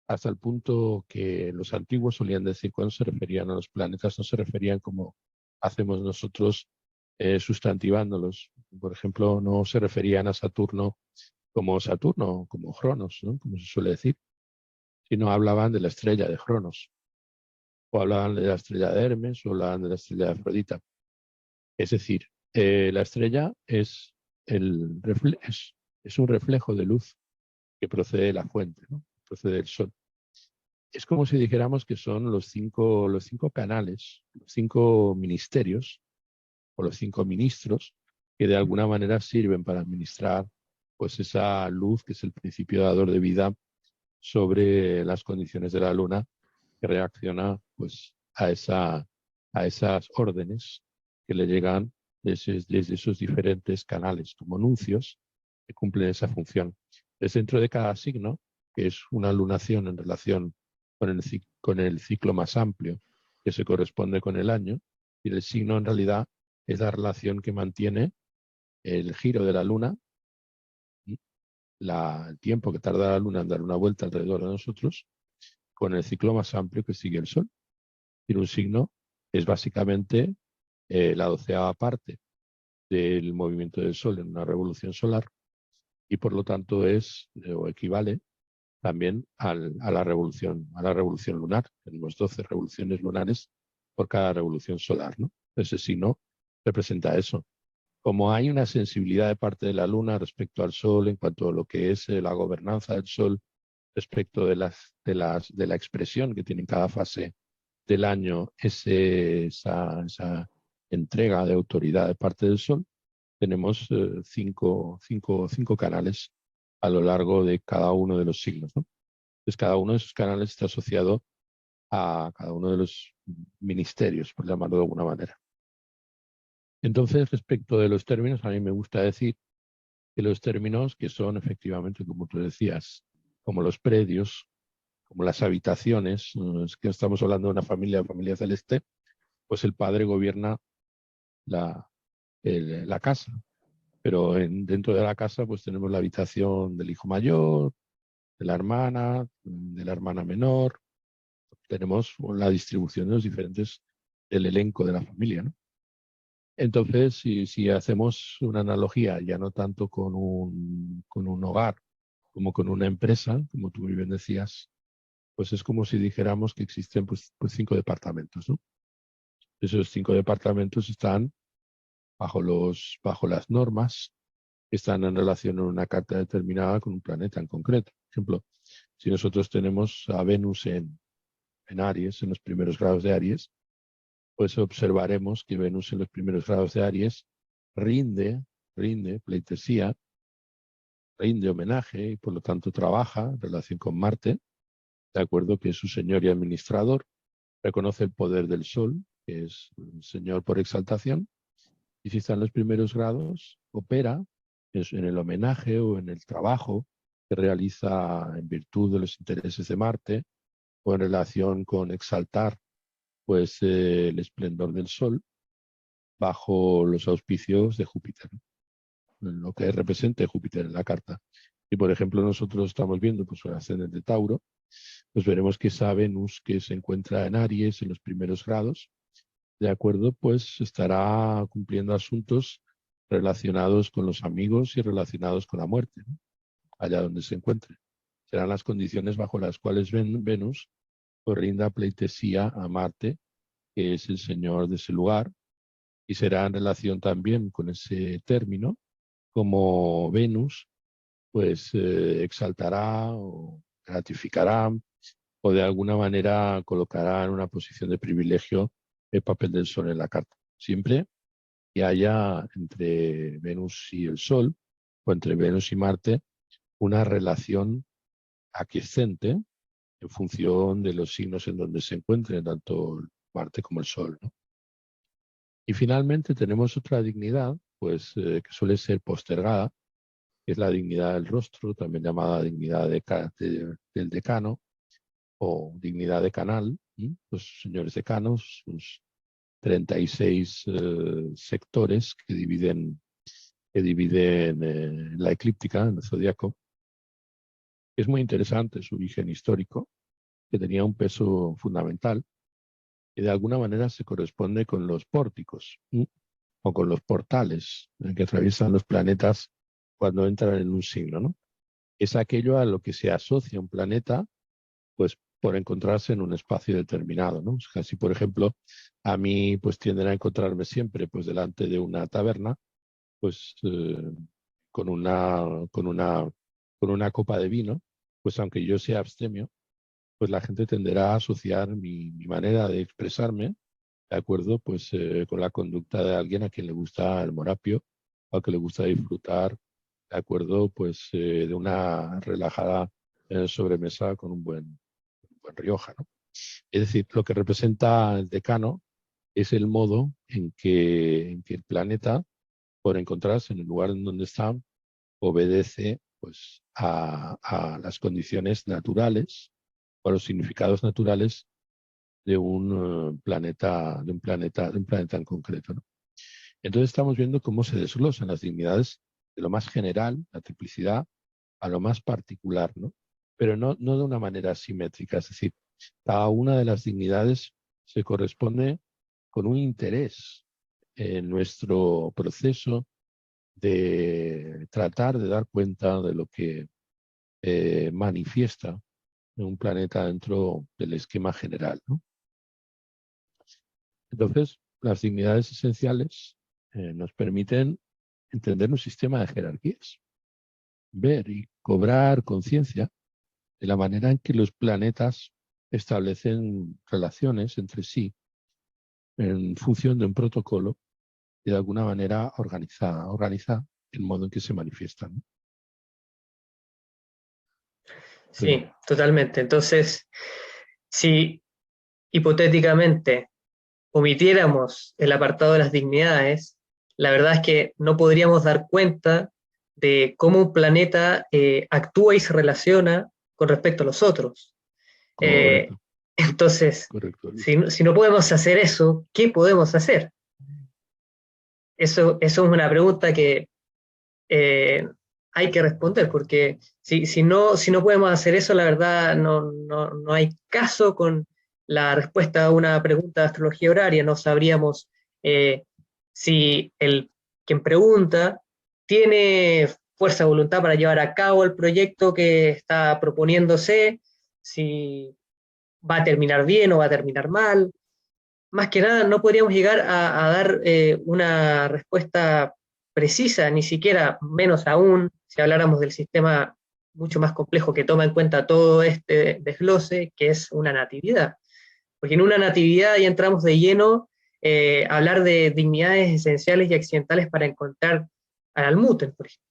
hasta el punto que los antiguos solían decir, cuando se referían a los planetas, no se referían como hacemos nosotros sustantivándolos. Por ejemplo, no se referían a Saturno, como Cronos, ¿no? Como se suele decir, sino hablaban de la estrella de Cronos, o hablaban de la estrella de Hermes, o hablaban de la estrella de Afrodita. Es decir, la estrella es un reflejo de luz que procede de la fuente, ¿no? Procede del Sol. Es como si dijéramos que son los cinco canales, los 5 ministerios o los 5 ministros que de alguna manera sirven para administrar pues esa luz que es el principio dador de vida sobre las condiciones de la Luna, que reacciona pues a esas órdenes que le llegan desde esos diferentes canales como nuncios que cumplen esa función. Es dentro de cada signo, que es una lunación en relación con el ciclo más amplio que se corresponde con el año, y el signo en realidad es la relación que mantiene el giro de la Luna, el tiempo que tarda la Luna en dar una vuelta alrededor de nosotros, con el ciclo más amplio que sigue el Sol. Y un signo es básicamente la 12ª parte del movimiento del Sol en una revolución solar, y por lo tanto es o equivale también a la revolución lunar. Tenemos 12 revoluciones lunares por cada revolución solar, ¿no? Ese signo representa eso. Como hay una sensibilidad de parte de la Luna respecto al Sol en cuanto a lo que es la gobernanza del Sol, respecto de la expresión que tiene en cada fase del año esa entrega de autoridad de parte del Sol, tenemos cinco canales a lo largo de cada uno de los signos, ¿no? Entonces, cada uno de esos canales está asociado a cada uno de los ministerios, por llamarlo de alguna manera. Entonces, respecto de los términos, a mí me gusta decir que los términos que son efectivamente, como tú decías, como los predios, como las habitaciones, es que estamos hablando de una familia celeste, pues el padre gobierna la casa, pero dentro de la casa pues tenemos la habitación del hijo mayor, de la hermana menor, tenemos la distribución de los diferentes del elenco de la familia, ¿no? Entonces, si hacemos una analogía, ya no tanto con un hogar como con una empresa, como tú muy bien decías, pues es como si dijéramos que existen pues 5 departamentos, ¿no? Esos 5 departamentos están bajo las normas que están en relación en una carta determinada con un planeta en concreto. Por ejemplo, si nosotros tenemos a Venus en Aries, en los primeros grados de Aries, pues observaremos que Venus en los primeros grados de Aries rinde pleitesía, rinde homenaje y por lo tanto trabaja en relación con Marte, de acuerdo que es su señor y administrador, reconoce el poder del Sol, que es el señor por exaltación, y si está en los primeros grados, opera en el homenaje o en el trabajo que realiza en virtud de los intereses de Marte o en relación con exaltar pues el esplendor del Sol bajo los auspicios de Júpiter, ¿no? Lo que represente Júpiter en la carta. Y por ejemplo nosotros estamos viendo pues el ascendente de Tauro, pues veremos que esa Venus que se encuentra en Aries en los primeros grados, de acuerdo, pues estará cumpliendo asuntos relacionados con los amigos y relacionados con la muerte, ¿no? Allá donde se encuentre. Serán las condiciones bajo las cuales Venus pues, rinda pleitesía a Marte, que es el señor de ese lugar, y será en relación también con ese término, como Venus pues exaltará o gratificará o de alguna manera colocará en una posición de privilegio el papel del Sol en la carta. Siempre que haya entre Venus y el Sol o entre Venus y Marte una relación aquiescente en función de los signos en donde se encuentren tanto Marte como el Sol, ¿no? Y finalmente tenemos otra dignidad, pues que suele ser postergada, que es la dignidad del rostro, también llamada dignidad del decano o dignidad decanal. Los señores decanos, sus 36 sectores que dividen la eclíptica en el zodiaco. Es muy interesante su origen histórico, que tenía un peso fundamental y de alguna manera se corresponde con los pórticos o con los portales en que atraviesan los planetas cuando entran en un signo, ¿no? Es aquello a lo que se asocia un planeta, pues por encontrarse en un espacio determinado, ¿no? Así, por ejemplo, a mí pues tienden a encontrarme siempre pues delante de una taberna, pues con una copa de vino, pues aunque yo sea abstemio, pues la gente tenderá a asociar mi manera de expresarme, ¿de acuerdo? Pues con la conducta de alguien a quien le gusta el morapio, o a que le gusta disfrutar, ¿de acuerdo? Pues de una relajada sobremesa con un buen Rioja, ¿no? Es decir, lo que representa el decano es el modo en que el planeta, por encontrarse en el lugar en donde está, obedece pues, a las condiciones naturales o a los significados naturales de un planeta, de un planeta en concreto, ¿no? Entonces estamos viendo cómo se desglosan las dignidades de lo más general, la triplicidad, a lo más particular, ¿no? Pero no de una manera simétrica, es decir, cada una de las dignidades se corresponde con un interés en nuestro proceso de tratar de dar cuenta de lo que manifiesta un planeta dentro del esquema general, ¿no? Entonces, las dignidades esenciales nos permiten entender un sistema de jerarquías, ver y cobrar conciencia de la manera en que los planetas establecen relaciones entre sí en función de un protocolo y de alguna manera organiza el modo en que se manifiestan, ¿no? Sí, totalmente. Entonces, si hipotéticamente omitiéramos el apartado de las dignidades, la verdad es que no podríamos dar cuenta de cómo un planeta actúa y se relaciona con respecto a los otros. Correcto, Entonces, correcto. si no podemos hacer eso, ¿qué podemos hacer? Eso es una pregunta que hay que responder, porque si no podemos hacer eso, la verdad no hay caso con la respuesta a una pregunta de astrología horaria. No sabríamos si el quien pregunta tiene fuerza de voluntad para llevar a cabo el proyecto que está proponiéndose, si va a terminar bien o va a terminar mal. Más que nada, no podríamos llegar a dar una respuesta precisa, ni siquiera, menos aún, si habláramos del sistema mucho más complejo que toma en cuenta todo este desglose, que es una natividad. porque en una natividad ya entramos de lleno a hablar de dignidades esenciales y accidentales para encontrar al Almuten, por ejemplo,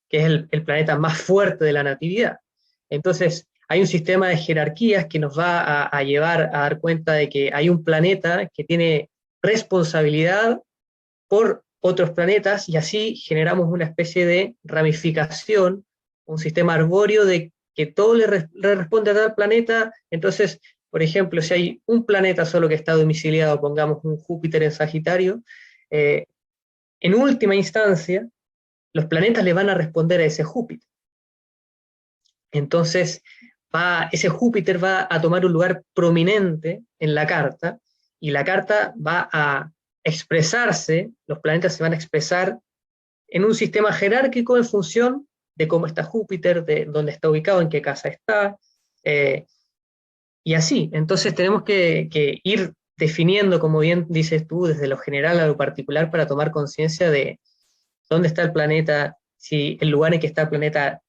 que es el planeta más fuerte de la natividad. Entonces, hay un sistema de jerarquías que nos va a llevar a dar cuenta de que hay un planeta que tiene responsabilidad por otros planetas y así generamos una especie de ramificación, un sistema arbóreo de que todo le responde a tal planeta. Entonces, por ejemplo, si hay un planeta solo que está domiciliado, pongamos un Júpiter en Sagitario, en última instancia, los planetas le van a responder a ese Júpiter. Entonces, ese Júpiter va a tomar un lugar prominente en la carta y la carta va a expresarse, los planetas se van a expresar en un sistema jerárquico en función de cómo está Júpiter, de dónde está ubicado, en qué casa está, y así. Entonces tenemos que ir definiendo, como bien dices tú, desde lo general a lo particular para tomar conciencia de dónde está el planeta, si el lugar en que está el planeta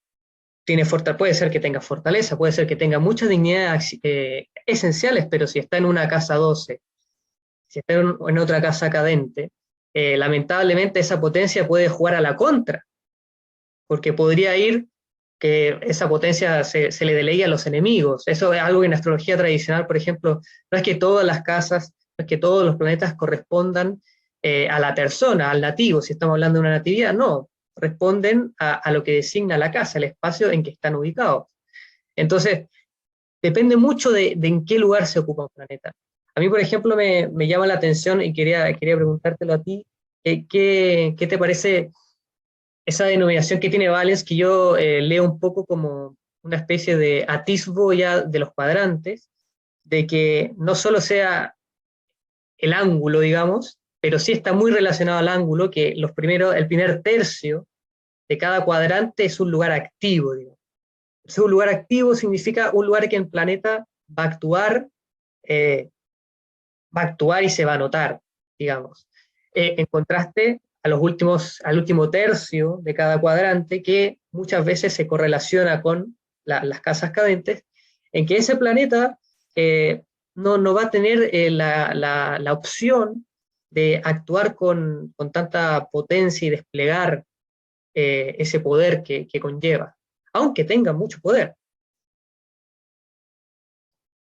tiene fortaleza, puede ser que tenga fortaleza, puede ser que tenga muchas dignidades esenciales, pero si está en una casa 12, si está en otra casa cadente, lamentablemente esa potencia puede jugar a la contra, porque podría ir que esa potencia se le delegue a los enemigos. Eso es algo que en astrología tradicional, por ejemplo, no es que todas las casas, no es que todos los planetas correspondan a la persona, al nativo, si estamos hablando de una natividad, no, responden a lo que designa la casa, el espacio en que están ubicados. Entonces, depende mucho de en qué lugar se ocupa un planeta. A mí, por ejemplo, me llama la atención y quería preguntártelo a ti, ¿qué te parece esa denominación que tiene Valens, que yo leo un poco como una especie de atisbo ya de los cuadrantes, de que no solo sea el ángulo, digamos, pero sí está muy relacionado al ángulo, que el primer tercio de cada cuadrante es un lugar activo, digamos. Entonces, un lugar activo significa un lugar que el planeta eh, va a actuar y se va a notar, digamos. En contraste al último tercio de cada cuadrante, que muchas veces se correlaciona con las casas cadentes, en que ese planeta no va a tener la opción de actuar con tanta potencia y desplegar ese poder que conlleva, aunque tenga mucho poder.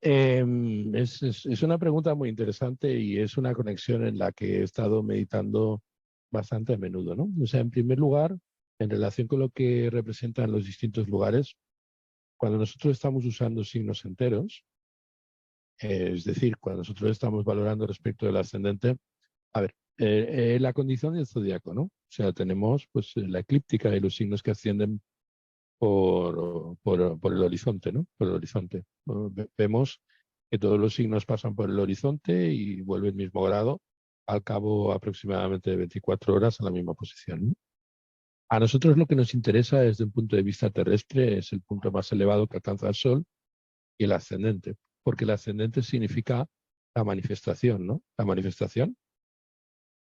Es una pregunta muy interesante y es una conexión en la que he estado meditando bastante a menudo, ¿no? O sea, en primer lugar, en relación con lo que representan los distintos lugares, cuando nosotros estamos usando signos enteros, es decir, cuando nosotros estamos valorando respecto del ascendente, a ver, la condición del zodiaco, ¿no? O sea, tenemos pues la eclíptica y los signos que ascienden por el horizonte, ¿no? Por el horizonte. Vemos que todos los signos pasan por el horizonte y vuelven al mismo grado al cabo aproximadamente de 24 horas a la misma posición, ¿no? A nosotros lo que nos interesa desde un punto de vista terrestre es el punto más elevado que alcanza el Sol y el ascendente, porque el ascendente significa la manifestación, ¿no? La manifestación,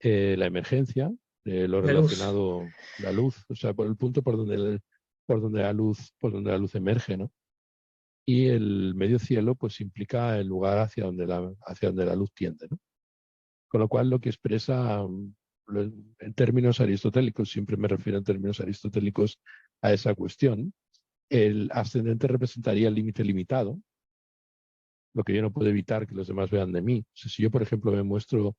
la emergencia, lo La luz. relacionado, la luz, o sea, por el punto por donde la luz emerge, ¿no? Y el medio cielo, pues implica el lugar hacia donde la luz tiende, ¿no? Con lo cual, lo que expresa en términos aristotélicos, siempre me refiero en términos aristotélicos a esa cuestión, el ascendente representaría el límite limitado, lo que yo no puedo evitar que los demás vean de mí. O sea, si yo, por ejemplo, me muestro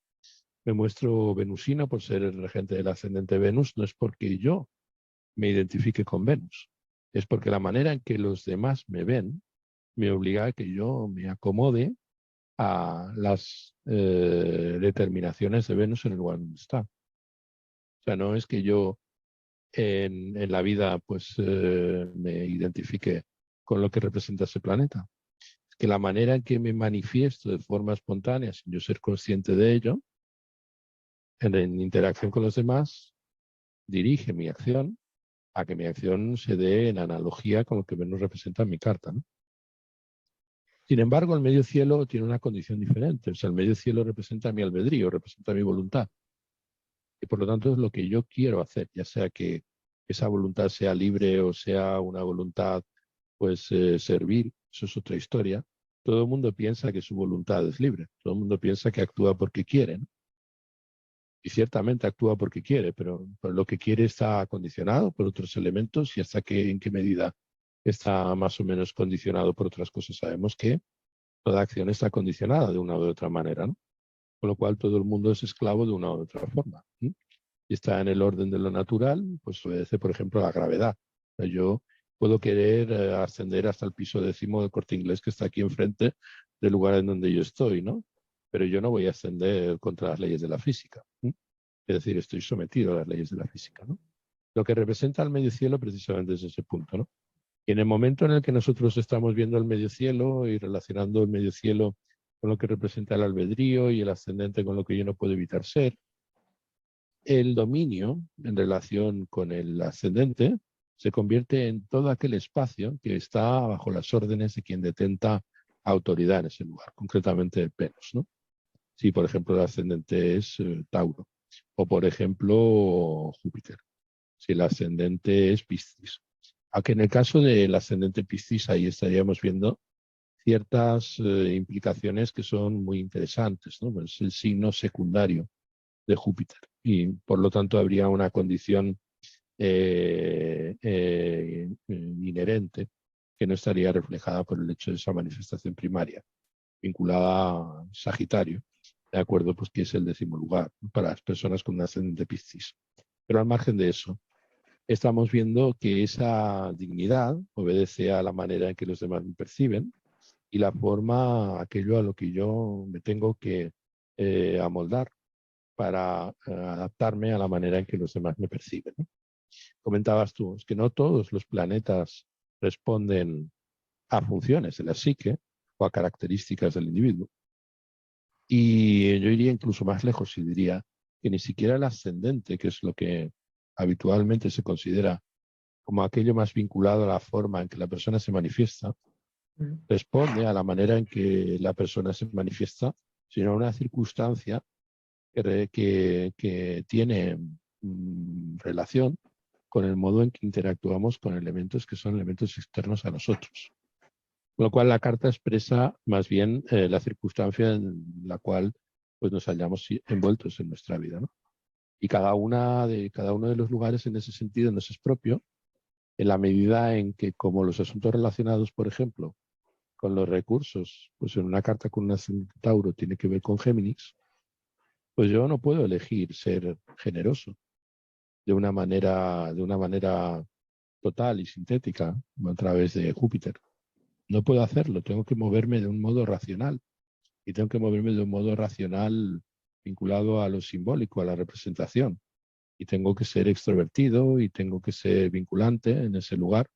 venusino por ser el regente del ascendente Venus, no es porque yo me identifique con Venus, es porque la manera en que los demás me ven me obliga a que yo me acomode a las determinaciones de Venus en el lugar donde está. O sea, no es que yo en la vida pues me identifique con lo que representa ese planeta. Es que la manera en que me manifiesto de forma espontánea, sin yo ser consciente de ello, en interacción con los demás, dirige mi acción a que mi acción se dé en analogía con lo que Venus representa en mi carta, ¿no? Sin embargo, el medio cielo tiene una condición diferente. O sea, el medio cielo representa mi albedrío, representa mi voluntad. Y por lo tanto es lo que yo quiero hacer, ya sea que esa voluntad sea libre o sea una voluntad, pues, servir, eso es otra historia. todo el mundo piensa que su voluntad es libre, todo el mundo piensa que actúa porque quiere, ¿no? Y ciertamente actúa porque quiere, pero lo que quiere está condicionado por otros elementos y hasta en qué medida está más o menos condicionado por otras cosas. Sabemos que toda acción está condicionada de una u otra manera, ¿no? Con lo cual todo el mundo es esclavo de una u otra forma. ¿Sí? Y está en el orden de lo natural, pues obedece, por ejemplo, a la gravedad. O sea, yo puedo querer ascender hasta el piso 10º del Corte Inglés que está aquí enfrente del lugar en donde yo estoy, ¿no? Pero yo no voy a ascender contra las leyes de la física. ¿Sí? Es decir, estoy sometido a las leyes de la física, ¿no? Lo que representa el medio cielo precisamente es ese punto, ¿no? Y en el momento en el que nosotros estamos viendo el medio cielo y relacionando el medio cielo con lo que representa el albedrío y el ascendente con lo que yo no puedo evitar ser, el dominio en relación con el ascendente se convierte en todo aquel espacio que está bajo las órdenes de quien detenta autoridad en ese lugar, concretamente el Venus, ¿no? Si, por ejemplo, el ascendente es Tauro, o por ejemplo, Júpiter, si el ascendente es Piscis. Aunque en el caso del ascendente Piscis, ahí estaríamos viendo ciertas implicaciones que son muy interesantes, ¿no? Pues es el signo secundario de Júpiter y por lo tanto habría una condición inherente que no estaría reflejada por el hecho de esa manifestación primaria vinculada a Sagitario, de acuerdo, pues que es el 10º lugar, ¿no? Para las personas con un ascendente Piscis. Pero al margen de eso, estamos viendo que esa dignidad obedece a la manera en que los demás me perciben y la forma, aquello a lo que yo me tengo que amoldar para adaptarme a la manera en que los demás me perciben, ¿no? Comentabas tú, es que no todos los planetas responden a funciones de la psique o a características del individuo. Y yo iría incluso más lejos y diría que ni siquiera el ascendente, que es lo que habitualmente se considera como aquello más vinculado a la forma en que la persona se manifiesta, responde a la manera en que la persona se manifiesta, sino a una circunstancia que tiene relación con el modo en que interactuamos con elementos que son elementos externos a nosotros. Con lo cual la carta expresa más bien la circunstancia en la cual pues, nos hallamos envueltos en nuestra vida, ¿no? Y cada uno de los lugares en ese sentido nos es propio, en la medida en que como los asuntos relacionados, por ejemplo, con los recursos, pues en una carta con un ascendente Tauro tiene que ver con Géminis, pues yo no puedo elegir ser generoso de una manera total y sintética a través de Júpiter. No puedo hacerlo, tengo que moverme de un modo racional y tengo que moverme de un modo racional vinculado a lo simbólico, a la representación. Y tengo que ser extrovertido y tengo que ser vinculante en ese lugar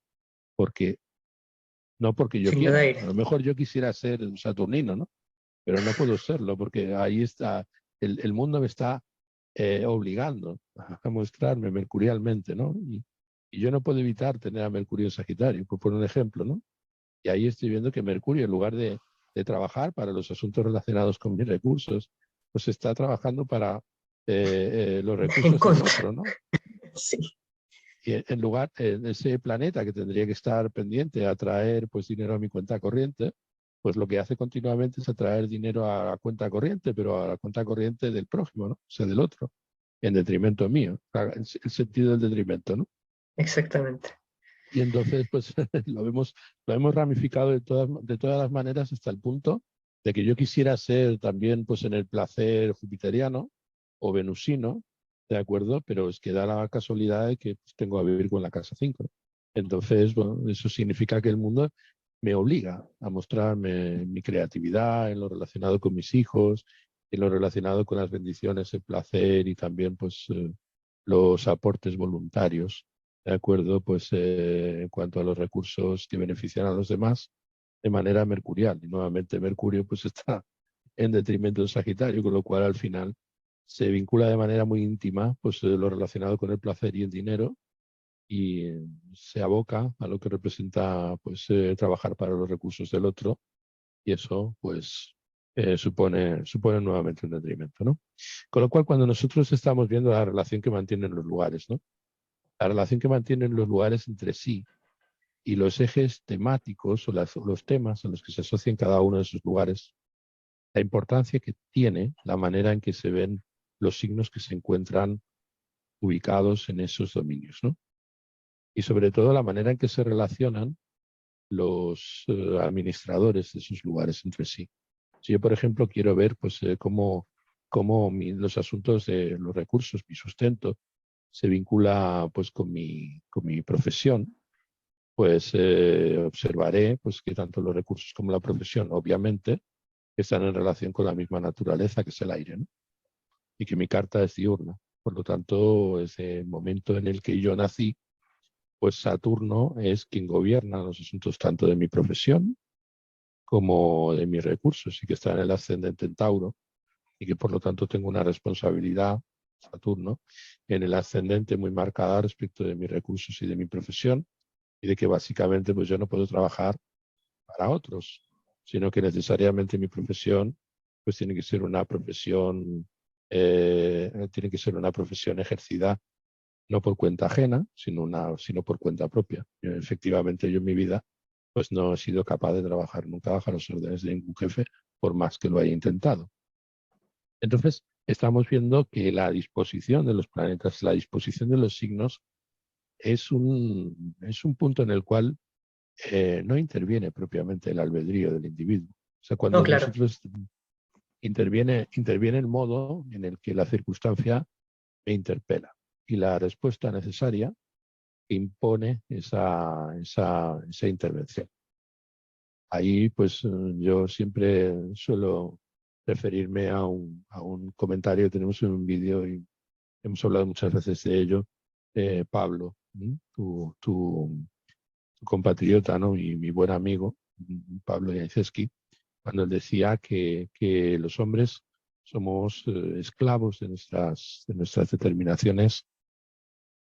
porque no porque yo Sin duda, quiera. A lo mejor yo quisiera ser saturnino, ¿no? Pero no puedo serlo porque ahí está, el mundo me está obligando a mostrarme mercurialmente, ¿no? Y yo no puedo evitar tener a Mercurio en Sagitario, por poner un ejemplo, ¿no? Y ahí estoy viendo que Mercurio, en lugar de trabajar para los asuntos relacionados con mis recursos, pues está trabajando para los en recursos del contra. otro, ¿no? Sí, Y en lugar, en ese planeta que tendría que estar pendiente a traer pues dinero a mi cuenta corriente, pues lo que hace continuamente es atraer dinero a la cuenta corriente, pero a la cuenta corriente del prójimo, ¿no? O sea, del otro, en detrimento mío. O sea, el sentido del detrimento, ¿no? exactamente. Y entonces, pues lo hemos ramificado de todas las maneras hasta el punto de que yo quisiera ser también, pues en el placer jupiteriano o venusino, ¿de acuerdo? Pero es que da la casualidad de que pues, tengo a vivir con la casa 5. Entonces, bueno, eso significa que el mundo me obliga a mostrarme mi creatividad en lo relacionado con mis hijos, en lo relacionado con las bendiciones, el placer y también, pues, los aportes voluntarios. ¿De acuerdo? Pues en cuanto a los recursos que benefician a los demás de manera mercurial. Y nuevamente Mercurio pues está en detrimento de Sagitario, con lo cual al final se vincula de manera muy íntima pues lo relacionado con el placer y el dinero y se aboca a lo que representa pues trabajar para los recursos del otro y eso pues supone nuevamente un detrimento, ¿no? Con lo cual cuando nosotros estamos viendo la relación que mantienen los lugares, ¿no? La relación que mantienen los lugares entre sí y los ejes temáticos o los temas a los que se asocian cada uno de esos lugares, la importancia que tiene la manera en que se ven los signos que se encuentran ubicados en esos dominios, ¿no? Y sobre todo la manera en que se relacionan los administradores de esos lugares entre sí. Si yo, por ejemplo, quiero ver pues, cómo los asuntos de los recursos, mi sustento, se vincula pues, con mi profesión, pues observaré pues, que tanto los recursos como la profesión, obviamente, están en relación con la misma naturaleza, que es el aire, ¿no? Y que mi carta es diurna. Por lo tanto, desde el momento en el que yo nací, pues Saturno es quien gobierna los asuntos tanto de mi profesión como de mis recursos, y que está en el ascendente en Tauro, y que por lo tanto tengo una responsabilidad, Saturno, en el ascendente muy marcada respecto de mis recursos y de mi profesión, y de que básicamente pues yo no puedo trabajar para otros, sino que necesariamente mi profesión pues tiene que ser una profesión ejercida no por cuenta ajena, sino por cuenta propia. Efectivamente, yo en mi vida pues no he sido capaz de trabajar nunca bajo las órdenes de ningún jefe, por más que lo haya intentado. Entonces, estamos viendo que la disposición de los planetas, la disposición de los signos, es un punto en el cual no interviene propiamente el albedrío del individuo. O sea, cuando No, claro. nosotros interviene el modo en el que la circunstancia me interpela y la respuesta necesaria impone esa intervención. Ahí, pues, yo siempre suelo referirme a un comentario que tenemos en un vídeo y hemos hablado muchas veces de ello, Pablo, tu compatriota, ¿no? Y mi buen amigo, Pablo Janiczeski, cuando él decía que los hombres somos esclavos de nuestras determinaciones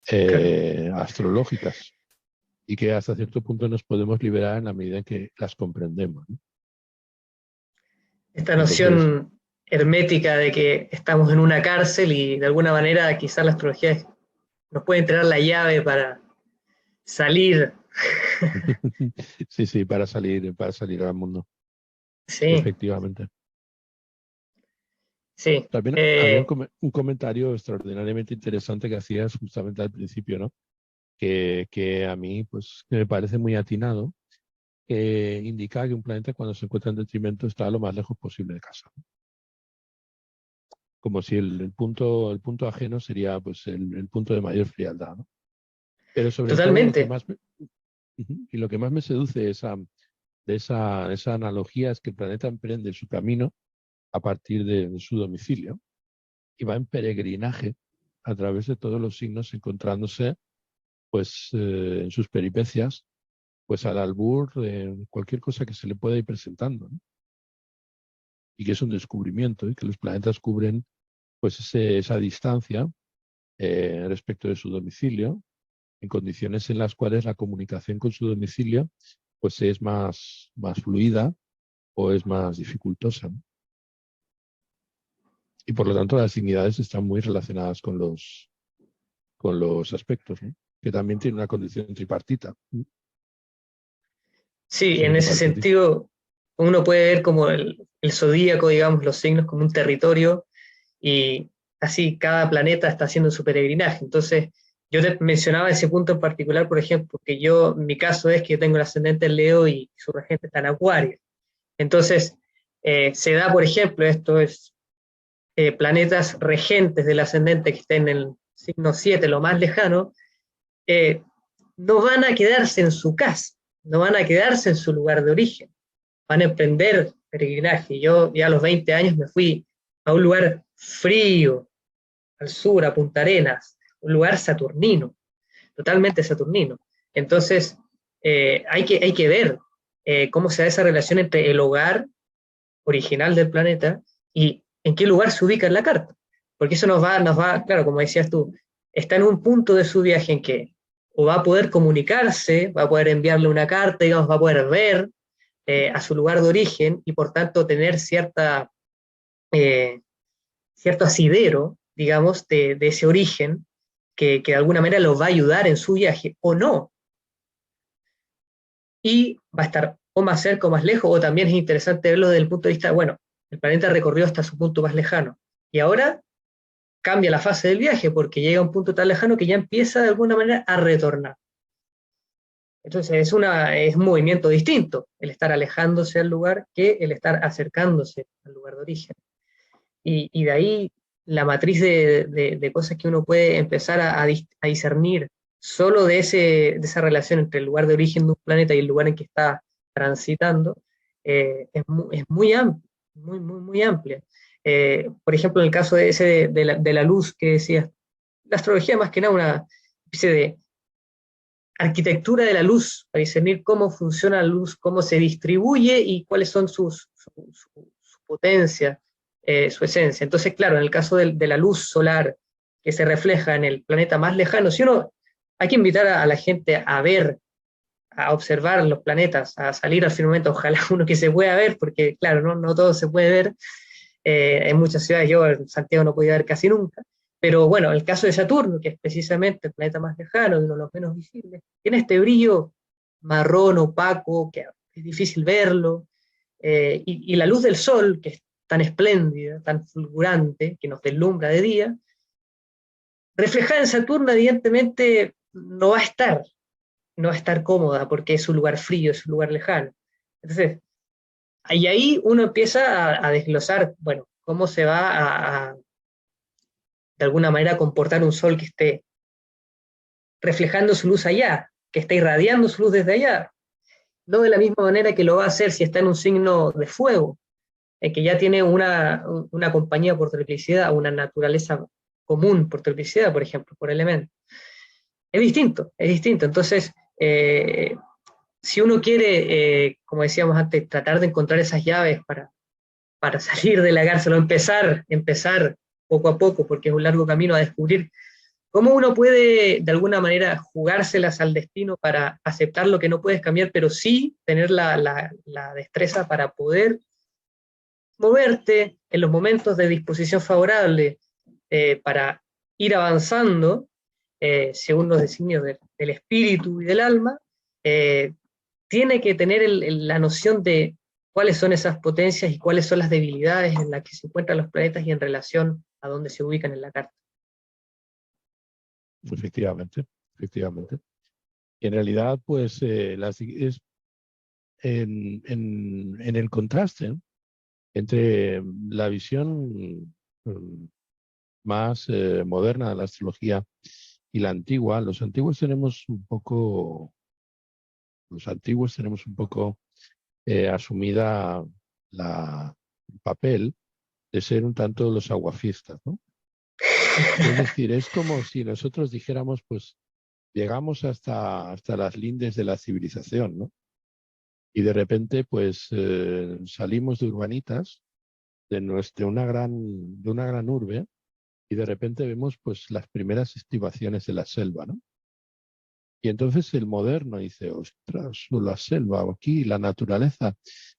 Claro. astrológicas, y que hasta cierto punto nos podemos liberar en la medida en que las comprendemos, ¿no? Esta Entonces, noción hermética de que estamos en una cárcel y de alguna manera quizás la astrología nos puede entregar la llave para salir. sí, sí, para salir al mundo, Sí, efectivamente. sí. También había un comentario extraordinariamente interesante que hacías justamente al principio, ¿no? Que a mí, pues, que me parece muy atinado, que indica que un planeta cuando se encuentra en detrimento está lo más lejos posible de casa. Como si el punto ajeno sería pues el punto de mayor frialdad, ¿no? Pero sobre todo Totalmente. lo que más me seduce de esa analogía es que el planeta emprende su camino a partir de su domicilio y va en peregrinaje a través de todos los signos, encontrándose pues en sus peripecias pues al albur de cualquier cosa que se le pueda ir presentando, ¿no? Y que es un descubrimiento, y que los planetas cubren pues esa distancia respecto de su domicilio, en condiciones en las cuales la comunicación con su domicilio pues es más fluida o es más dificultosa, ¿no? Y por lo tanto las dignidades están muy relacionadas con los aspectos, ¿no? Que también tiene una condición tripartita. Sí, Si no en te ese parece a ti. sentido, uno puede ver como el zodíaco, digamos, los signos como un territorio y así cada planeta está haciendo su peregrinaje. Entonces, yo te mencionaba ese punto en particular, por ejemplo, que yo, mi caso es que yo tengo el ascendente en Leo y su regente está en Acuario. Entonces, se da, por ejemplo, esto es planetas regentes del ascendente que estén en el signo 7, lo más lejano, eh, no van a quedarse en su casa, no van a quedarse en su lugar de origen, van a emprender peregrinaje. Yo ya a los 20 años me fui a un lugar frío, al sur, a Punta Arenas, un lugar saturnino, totalmente saturnino. Entonces, hay que ver cómo se da esa relación entre el hogar original del planeta y en qué lugar se ubica en la carta. Porque eso nos va, claro, como decías tú, está en un punto de su viaje en que o va a poder comunicarse, va a poder enviarle una carta, digamos, va a poder ver a su lugar de origen y por tanto tener eh, cierto asidero, digamos, de ese origen que de alguna manera los va a ayudar en su viaje o no. y va a estar o más cerca o más lejos, o también es interesante verlo desde el punto de vista, bueno, el planeta recorrió hasta su punto más lejano, y ahora cambia la fase del viaje porque llega a un punto tan lejano que ya empieza de alguna manera a retornar. Entonces es un movimiento distinto, el estar alejándose al lugar que el estar acercándose al lugar de origen. Y de ahí la matriz de cosas que uno puede empezar a discernir solo de esa relación entre el lugar de origen de un planeta y el lugar en que está transitando, es muy amplia, muy amplia. Por ejemplo, en el caso de la luz que decías, la astrología más que nada una especie de arquitectura de la luz, para discernir cómo funciona la luz, cómo se distribuye y cuáles son su potencia, su esencia. Entonces, claro, en el caso de la luz solar que se refleja en el planeta más lejano, si uno, hay que invitar a la gente a ver, a observar los planetas, a salir al firmamento, ojalá uno que se pueda ver, porque claro, no todo se puede ver, en muchas ciudades, yo en Santiago no podía ver casi nunca, pero bueno, el caso de Saturno, que es precisamente el planeta más lejano y uno de los menos visibles, tiene este brillo marrón, opaco, que es difícil verlo, y la luz del sol, que es tan espléndida, tan fulgurante, que nos deslumbra de día, reflejada en Saturno, evidentemente no va a estar cómoda, porque es un lugar frío, es un lugar lejano. Entonces, y ahí uno empieza a desglosar, bueno, cómo se va de alguna manera, comportar un sol que esté reflejando su luz allá, que esté irradiando su luz desde allá. No de la misma manera que lo va a hacer si está en un signo de fuego, que ya tiene una compañía por triplicidad, una naturaleza común por triplicidad, por ejemplo, por elemento. Es distinto, es distinto. Entonces, si uno quiere, como decíamos antes, tratar de encontrar esas llaves para salir de la cárcel o empezar poco a poco, porque es un largo camino a descubrir cómo uno puede de alguna manera jugárselas al destino para aceptar lo que no puedes cambiar, pero sí tener la destreza para poder moverte en los momentos de disposición favorable, para ir avanzando según los designios del espíritu y del alma, eh, tiene que tener la noción de cuáles son esas potencias y cuáles son las debilidades en las que se encuentran los planetas y en relación a dónde se ubican en la carta. Efectivamente, efectivamente. Y en realidad, pues, es en el contraste entre la visión más moderna de la astrología y la antigua, los antiguos tenemos un poco asumida el papel de ser un tanto los aguafiestas, ¿no? Es decir, es como si nosotros dijéramos, pues, llegamos hasta las lindes de la civilización, ¿no? Y de repente, pues, salimos de urbanitas, de una gran urbe, y de repente vemos, pues, las primeras estribaciones de la selva, ¿no? Y entonces el moderno dice, ostras, la selva, aquí la naturaleza,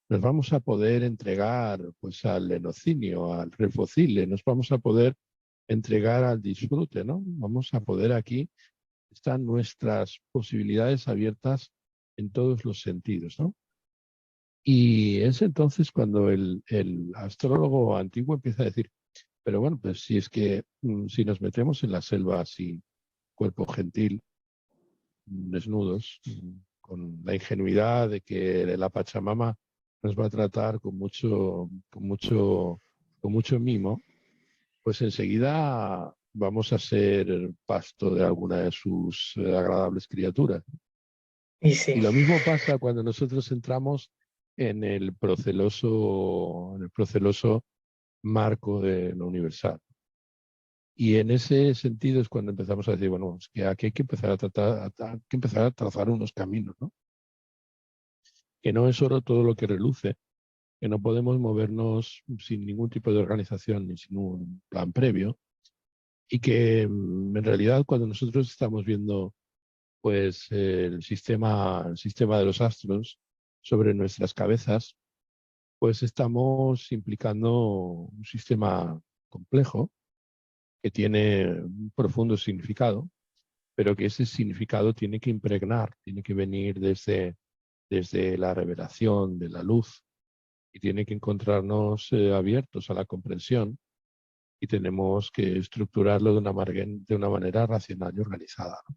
nos vamos a poder entregar, pues, al enocinio, al refocile, nos vamos a poder entregar al disfrute, ¿no? Vamos a poder aquí, están nuestras posibilidades abiertas en todos los sentidos, ¿no? Y es entonces cuando el astrólogo antiguo empieza a decir, pero bueno, pues si es que si nos metemos en la selva así, cuerpo gentil, desnudos, con la ingenuidad de que la Pachamama nos va a tratar con mucho mimo, pues enseguida vamos a ser pasto de alguna de sus agradables criaturas. Y sí, Y lo mismo pasa cuando nosotros entramos en el proceloso marco de lo universal. Y en ese sentido es cuando empezamos a decir, bueno, es que aquí hay que empezar a tratar, hay que empezar a trazar unos caminos, ¿no? Que no es oro todo lo que reluce, que no podemos movernos sin ningún tipo de organización ni sin un plan previo, y que en realidad cuando nosotros estamos viendo pues el sistema de los astros sobre nuestras cabezas, pues estamos implicando un sistema complejo que tiene un profundo significado, pero que ese significado tiene que impregnar, tiene que venir desde la revelación de la luz y tiene que encontrarnos abiertos a la comprensión y tenemos que estructurarlo de una manera racional y organizada, ¿no?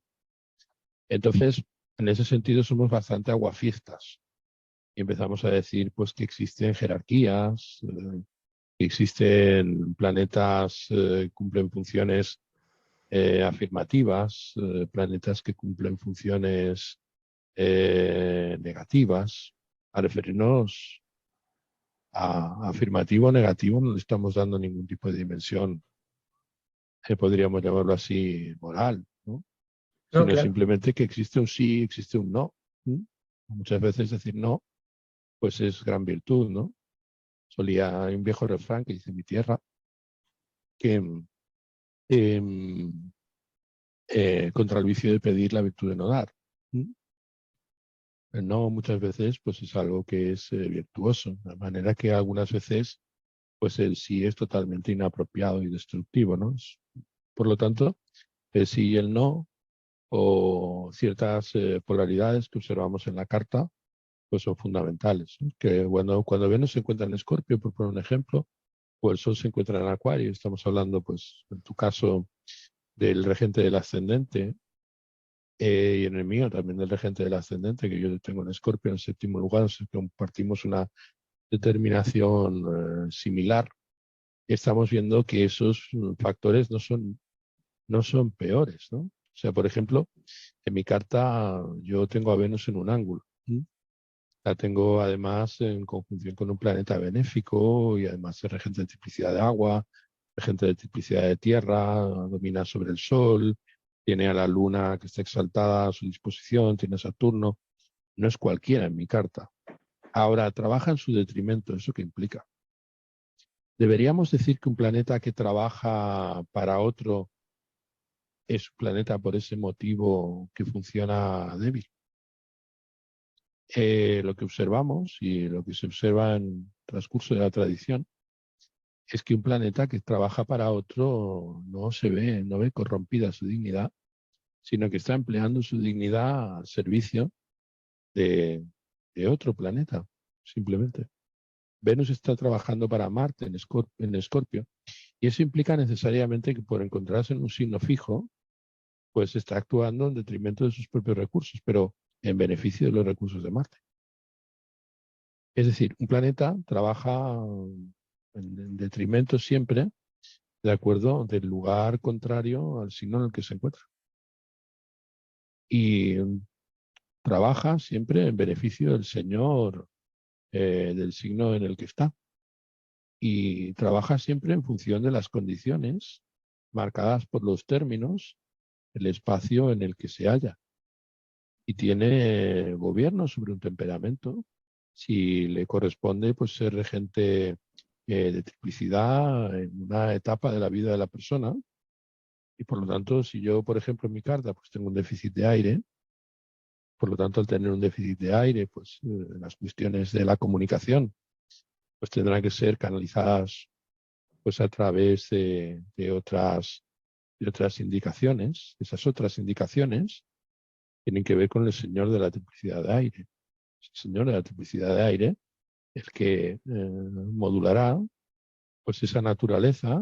Entonces, en ese sentido somos bastante aguafiestas y empezamos a decir pues que existen jerarquías, que existen planetas que cumplen funciones afirmativas, planetas que cumplen funciones negativas. A referirnos a afirmativo o negativo no le estamos dando ningún tipo de dimensión, podríamos llamarlo así, moral, ¿no? No, Sino claro. simplemente que existe un sí, existe un no. ¿Mm? Muchas veces decir no, pues es gran virtud, ¿no? Hay un viejo refrán que dice en mi tierra que eh, contra el vicio de pedir la virtud de no dar. ¿Mm? El no muchas veces pues es algo que es virtuoso, de manera que algunas veces pues el sí es totalmente inapropiado y destructivo, ¿no? Por lo tanto, el sí y el no o ciertas polaridades que observamos en la carta pues son fundamentales, ¿no? Que cuando Venus se encuentra en Escorpio, por poner un ejemplo, o el Sol se encuentra en Acuario, estamos hablando, pues, en tu caso, del regente del ascendente, y en el mío también del regente del ascendente, que yo tengo en Escorpio en séptimo lugar, o sea, que compartimos una determinación similar. Estamos viendo que esos factores no son peores, ¿no? O sea, por ejemplo, en mi carta yo tengo a Venus en un ángulo. ¿Sí? La tengo además en conjunción con un planeta benéfico y además es regente de triplicidad de agua, regente de triplicidad de tierra, domina sobre el Sol, tiene a la Luna que está exaltada a su disposición, tiene a Saturno. No es cualquiera en mi carta. Ahora, trabaja en su detrimento, ¿eso qué implica? ¿Deberíamos decir que un planeta que trabaja para otro es un planeta por ese motivo que funciona débil? Lo que observamos y lo que se observa en el transcurso de la tradición es que un planeta que trabaja para otro no ve corrompida su dignidad, sino que está empleando su dignidad al servicio de, de otro planeta, simplemente. Venus está trabajando para Marte en Escorpio, y eso implica necesariamente que por encontrarse en un signo fijo, pues está actuando en detrimento de sus propios recursos, pero en beneficio de los recursos de Marte. Es decir, un planeta trabaja en detrimento siempre de acuerdo del lugar contrario al signo en el que se encuentra. Y trabaja siempre en beneficio del Señor del signo en el que está. Y trabaja siempre en función de las condiciones marcadas por los términos, el espacio en el que se halla. Y tiene gobierno sobre un temperamento. Si le corresponde, pues ser regente de triplicidad en una etapa de la vida de la persona. Y por lo tanto, si yo, por ejemplo, en mi carta, pues tengo un déficit de aire, por lo tanto, al tener un déficit de aire, pues las cuestiones de la comunicación, pues tendrán que ser canalizadas pues a través de otras indicaciones. Esas otras indicaciones tienen que ver con el señor de la triplicidad de aire. El señor de la triplicidad de aire, el que modulará pues esa naturaleza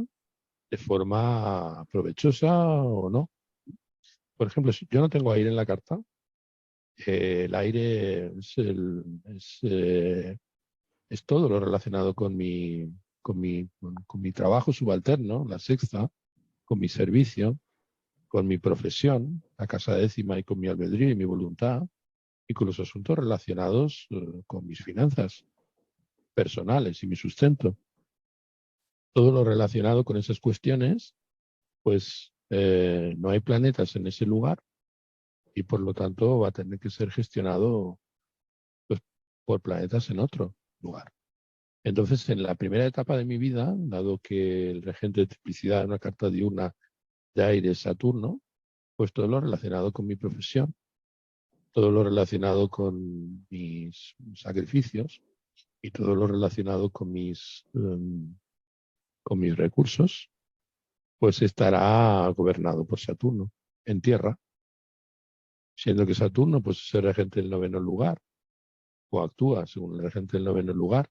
de forma provechosa o no. Por ejemplo, si yo no tengo aire en la carta, el aire es todo lo relacionado con mi trabajo subalterno, la sexta, con mi servicio, con mi profesión, la casa décima y con mi albedrío y mi voluntad, y con los asuntos relacionados con mis finanzas personales y mi sustento. Todo lo relacionado con esas cuestiones, pues no hay planetas en ese lugar y por lo tanto va a tener que ser gestionado pues, por planetas en otro lugar. Entonces, en la primera etapa de mi vida, dado que el regente de triplicidad es una carta diurna de aire es Saturno, pues todo lo relacionado con mi profesión, todo lo relacionado con mis sacrificios y todo lo relacionado con mis recursos, pues estará gobernado por Saturno en tierra, siendo que Saturno pues es el regente del noveno lugar o actúa según el regente del noveno lugar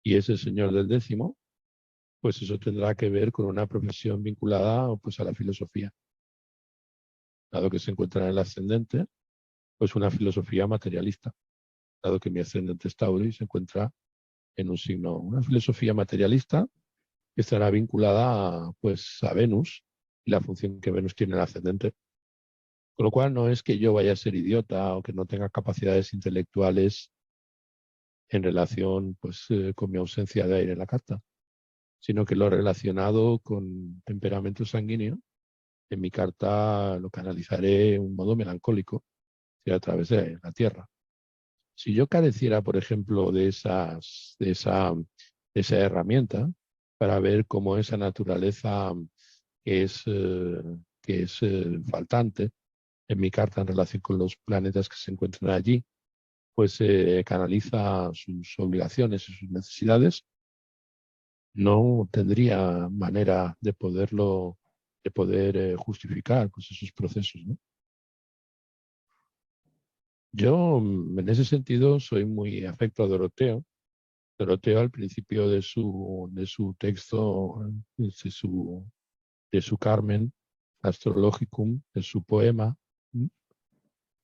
y es el señor del décimo, pues eso tendrá que ver con una profesión vinculada pues a la filosofía. Dado que se encuentra en el ascendente, pues una filosofía materialista. Dado que mi ascendente es Tauro y se encuentra en un signo, una filosofía materialista que estará vinculada pues a Venus y la función que Venus tiene en el ascendente. Con lo cual no es que yo vaya a ser idiota o que no tenga capacidades intelectuales en relación pues con mi ausencia de aire en la carta, sino que lo relacionado con temperamento sanguíneo, en mi carta lo canalizaré de un modo melancólico, a través de la Tierra. Si yo careciera, por ejemplo, de esa herramienta para ver cómo esa naturaleza que es faltante en mi carta en relación con los planetas que se encuentran allí, pues canaliza sus obligaciones y sus necesidades, no tendría manera de poder justificar pues, esos procesos, ¿no? Yo, en ese sentido, soy muy afecto a Doroteo. Doroteo, al principio de su texto, de su Carmen Astrologicum, de su poema,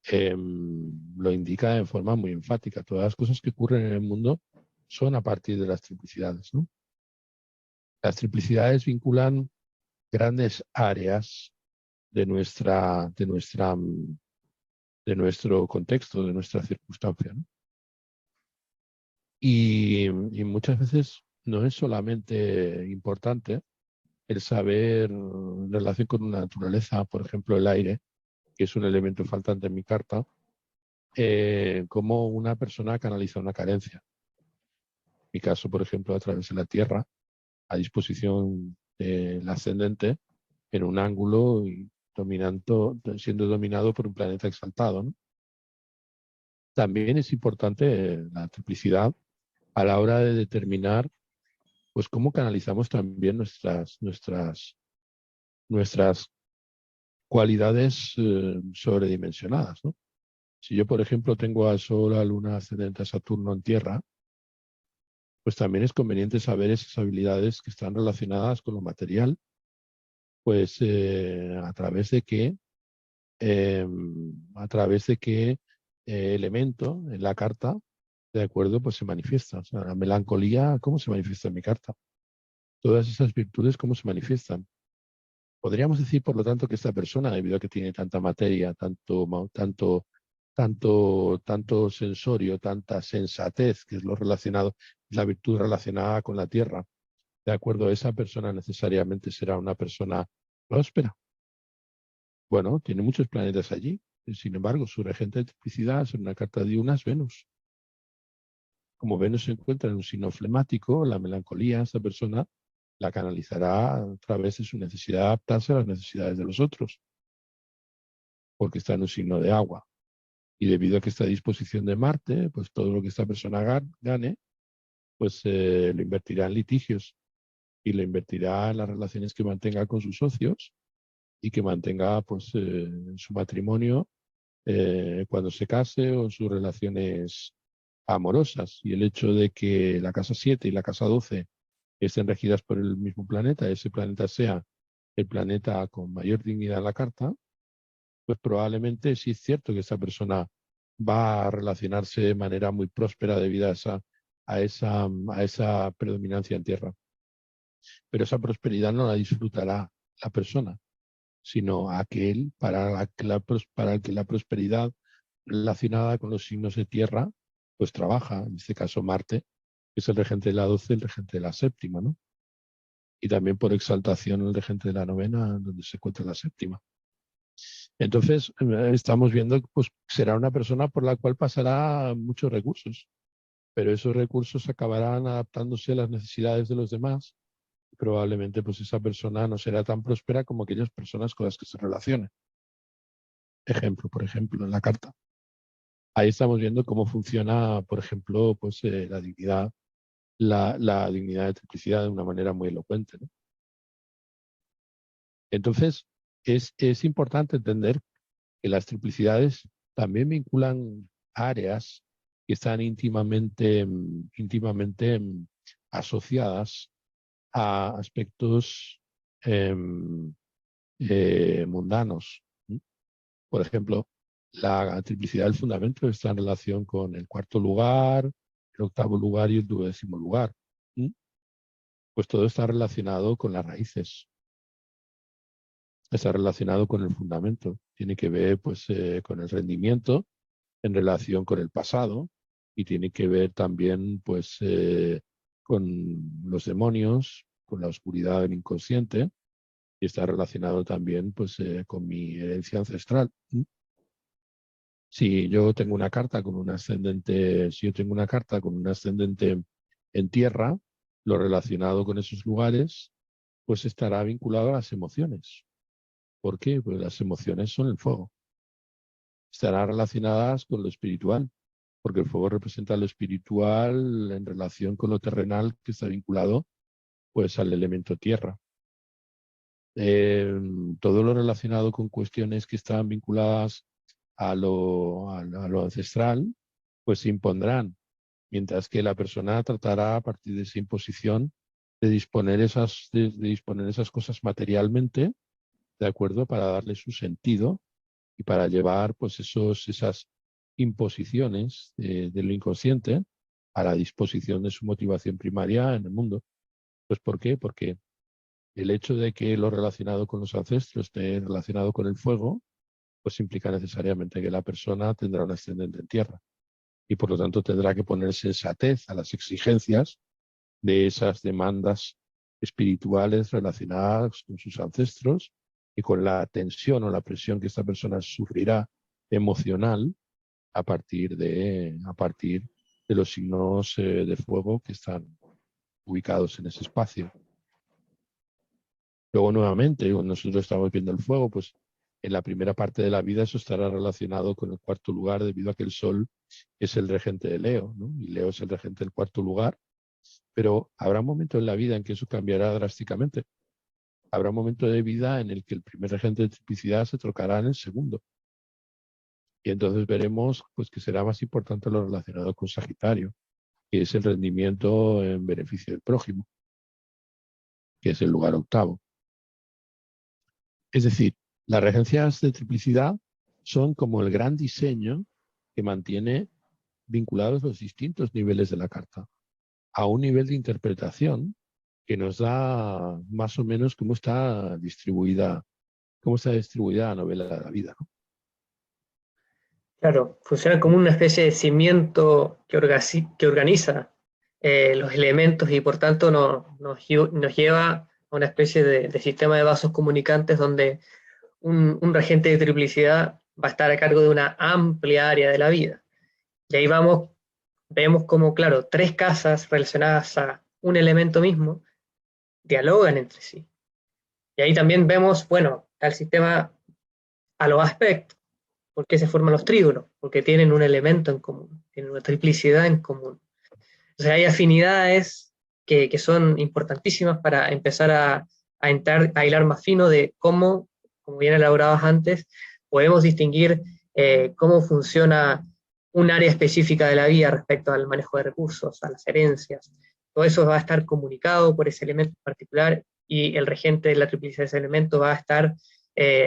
lo indica de forma muy enfática. Todas las cosas que ocurren en el mundo son a partir de las triplicidades, ¿no? Las triplicidades vinculan grandes áreas de nuestro contexto, de nuestra circunstancia, ¿no? Y muchas veces no es solamente importante el saber en relación con una naturaleza, por ejemplo el aire, que es un elemento faltante en mi carta, cómo una persona canaliza una carencia. En mi caso, por ejemplo, a través de la Tierra, a disposición del ascendente, en un ángulo y siendo dominado por un planeta exaltado, ¿no? También es importante la triplicidad a la hora de determinar pues cómo canalizamos también nuestras cualidades sobredimensionadas, ¿no? Si yo, por ejemplo, tengo a Sol, a Luna, ascendente a Saturno en Tierra, pues también es conveniente saber esas habilidades que están relacionadas con lo material, pues a través de qué elemento en la carta, de acuerdo, pues se manifiesta. O sea, la melancolía, ¿cómo se manifiesta en mi carta? Todas esas virtudes, ¿cómo se manifiestan? Podríamos decir, por lo tanto, que esta persona, debido a que tiene tanta materia, tanto sensorio, tanta sensatez, que es lo relacionado, la virtud relacionada con la tierra, de acuerdo, esa persona necesariamente será una persona próspera. Bueno, tiene muchos planetas allí. Sin embargo, su regente de triplicidad en una carta de unas Venus. Como Venus se encuentra en un signo flemático, la melancolía, esa persona la canalizará a través de su necesidad de adaptarse a las necesidades de los otros, porque está en un signo de agua. Y debido a que está a disposición de Marte, pues todo lo que esta persona gane, pues lo invertirá en litigios y lo invertirá en las relaciones que mantenga con sus socios y que mantenga pues en su matrimonio cuando se case o en sus relaciones amorosas. Y el hecho de que la casa 7 y la casa 12 estén regidas por el mismo planeta, ese planeta sea el planeta con mayor dignidad en la carta, pues probablemente sí es cierto que esa persona va a relacionarse de manera muy próspera debido a esa predominancia en tierra. Pero esa prosperidad no la disfrutará la persona, sino aquel para el que la prosperidad relacionada con los signos de tierra, pues trabaja, en este caso Marte, que es el regente de la 12, el regente de la séptima, ¿no? Y también por exaltación el regente de la novena, donde se encuentra la séptima. Entonces, estamos viendo que pues, será una persona por la cual pasará muchos recursos, pero esos recursos acabarán adaptándose a las necesidades de los demás. Probablemente pues esa persona no será tan próspera como aquellas personas con las que se relacione. Ejemplo, por ejemplo, en la carta. Ahí estamos viendo cómo funciona, por ejemplo, pues la dignidad, la dignidad de triplicidad de una manera muy elocuente, ¿no? Entonces, es importante entender que las triplicidades también vinculan áreas que están íntimamente asociadas a aspectos mundanos. Por ejemplo, la triplicidad del fundamento está en relación con el cuarto lugar, el octavo lugar y el 12º lugar. Pues todo está relacionado con las raíces. Está relacionado con el fundamento. Tiene que ver pues, con el rendimiento en relación con el pasado y tiene que ver también pues, con los demonios, con la oscuridad del inconsciente y está relacionado también pues, con mi herencia ancestral. Si yo tengo una carta con un ascendente, si yo tengo una carta con un ascendente en tierra, lo relacionado con esos lugares, pues estará vinculado a las emociones. ¿Por qué? Pues las emociones son el fuego. Estarán relacionadas con lo espiritual, porque el fuego representa lo espiritual en relación con lo terrenal que está vinculado pues al elemento tierra. Todo lo relacionado con cuestiones que están vinculadas a lo ancestral, pues se impondrán, mientras que la persona tratará a partir de esa imposición de disponer esas cosas materialmente, ¿de acuerdo? Para darle su sentido y para llevar pues esas imposiciones de lo inconsciente a la disposición de su motivación primaria en el mundo. Pues ¿por qué? Porque el hecho de que lo relacionado con los ancestros esté relacionado con el fuego, pues implica necesariamente que la persona tendrá un ascendente en tierra y por lo tanto tendrá que poner sensatez a las exigencias de esas demandas espirituales relacionadas con sus ancestros y con la tensión o la presión que esta persona sufrirá emocional a partir de los signos de fuego que están ubicados en ese espacio. Luego, nuevamente, cuando nosotros estamos viendo el fuego, pues en la primera parte de la vida eso estará relacionado con el cuarto lugar debido a que el Sol es el regente de Leo, ¿no? Y Leo es el regente del cuarto lugar. Pero habrá un momento en la vida en que eso cambiará drásticamente. Habrá un momento de vida en el que el primer regente de triplicidad se trocará en el segundo. Y entonces veremos pues, que será más importante lo relacionado con Sagitario, que es el rendimiento en beneficio del prójimo, que es el lugar octavo. Es decir, las regencias de triplicidad son como el gran diseño que mantiene vinculados los distintos niveles de la carta a un nivel de interpretación que nos da más o menos cómo está distribuida la novela de la vida, ¿no? Claro, funciona como una especie de cimiento que organiza los elementos y por tanto nos lleva a una especie de sistema de vasos comunicantes donde un regente de triplicidad va a estar a cargo de una amplia área de la vida. Y ahí vemos como, claro, tres casas relacionadas a un elemento mismo dialogan entre sí. Y ahí también vemos, bueno, el sistema a los aspectos. ¿Por qué se forman los trígonos? Porque tienen un elemento en común, tienen una triplicidad en común. Entonces hay afinidades que son importantísimas para empezar a entrar, a hilar más fino de cómo, como bien elaborabas antes, podemos distinguir cómo funciona un área específica de la vida respecto al manejo de recursos, a las herencias. Todo eso va a estar comunicado por ese elemento en particular y el regente de la triplicidad de ese elemento va a estar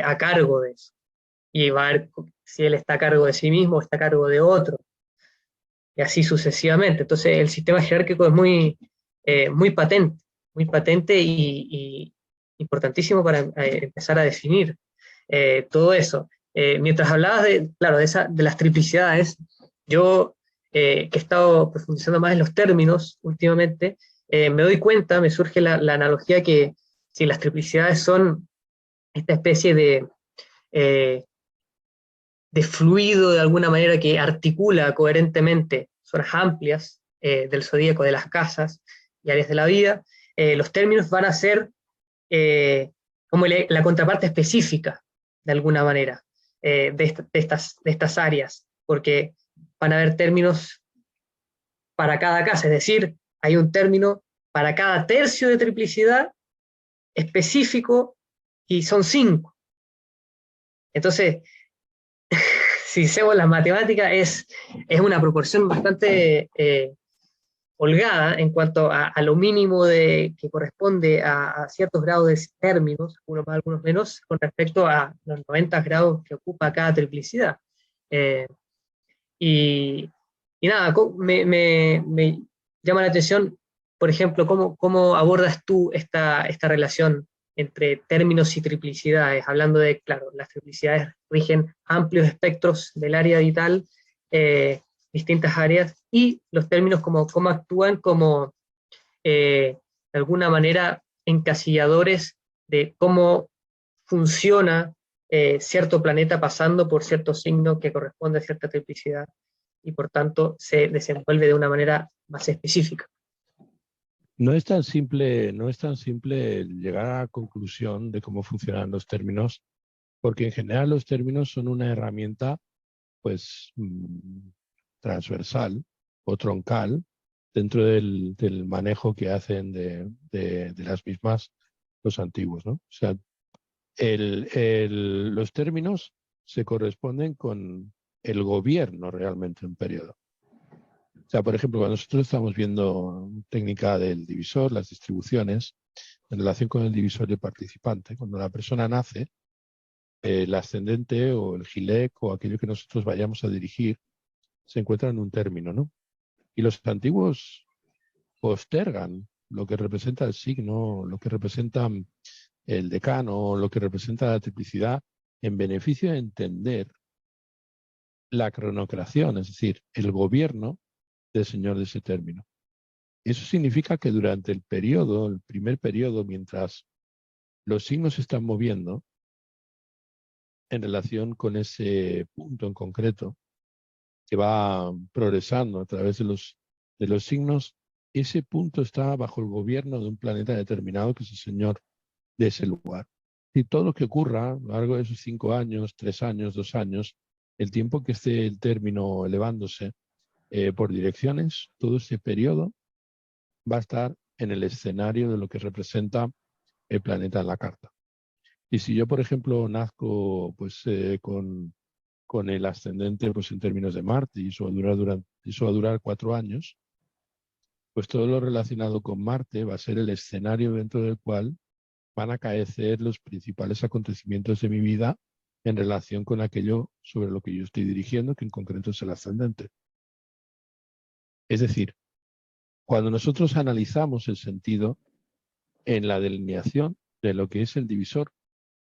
a cargo de eso. Y va a ver si él está a cargo de sí mismo o está a cargo de otro, y así sucesivamente. Entonces el sistema jerárquico es muy patente y importantísimo para empezar a definir todo eso. Mientras hablabas claro, de las triplicidades, yo que he estado profundizando más en los términos últimamente, me doy cuenta, me surge la analogía que si las triplicidades son esta especie de fluido de alguna manera que articula coherentemente zonas amplias del zodíaco, de las casas y áreas de la vida, los términos van a ser como la contraparte específica, de alguna manera, de estas áreas, porque van a haber términos para cada casa, es decir, hay un término para cada tercio de triplicidad específico y son 5. Entonces, si hacemos las matemáticas, es una proporción bastante holgada en cuanto a lo mínimo que corresponde a ciertos grados de términos, unos más, algunos menos, con respecto a los 90 grados que ocupa cada triplicidad. Eh, y, y nada, me llama la atención, por ejemplo, cómo abordas tú esta relación entre términos y triplicidades, hablando de, claro, las triplicidades rigen amplios espectros del área vital, distintas áreas, y los términos cómo actúan como, de alguna manera, encasilladores de cómo funciona cierto planeta pasando por cierto signo que corresponde a cierta triplicidad y por tanto se desenvuelve de una manera más específica. No es tan simple, no es tan simple llegar a la conclusión de cómo funcionan los términos, porque en general los términos son una herramienta, pues, transversal o troncal dentro del manejo que hacen de las mismas los antiguos, ¿no? O sea, los términos se corresponden con el gobierno realmente en un periodo. O sea, por ejemplo, cuando nosotros estamos viendo técnica del divisor, las distribuciones, en relación con el divisor y el participante, cuando la persona nace, el ascendente o el GILEC o aquello que nosotros vayamos a dirigir se encuentra en un término, ¿no? Y los antiguos postergan lo que representa el signo, lo que representa el decano, lo que representa la triplicidad, en beneficio de entender la cronocración, es decir, el gobierno del señor de ese término. Eso significa que durante el periodo, el primer periodo, mientras los signos se están moviendo en relación con ese punto en concreto, que va progresando a través de los signos, ese punto está bajo el gobierno de un planeta determinado que es el señor de ese lugar. Y todo lo que ocurra a lo largo de esos 5 años, 3 años, 2 años, el tiempo que esté el término elevándose por direcciones, todo ese periodo va a estar en el escenario de lo que representa el planeta en la carta. Y si yo, por ejemplo, nazco pues, con el ascendente pues, en términos de Marte y eso va a durar 4 años, pues todo lo relacionado con Marte va a ser el escenario dentro del cual van a acaecer los principales acontecimientos de mi vida en relación con aquello sobre lo que yo estoy dirigiendo, que en concreto es el ascendente. Es decir, cuando nosotros analizamos el sentido en la delineación de lo que es el divisor,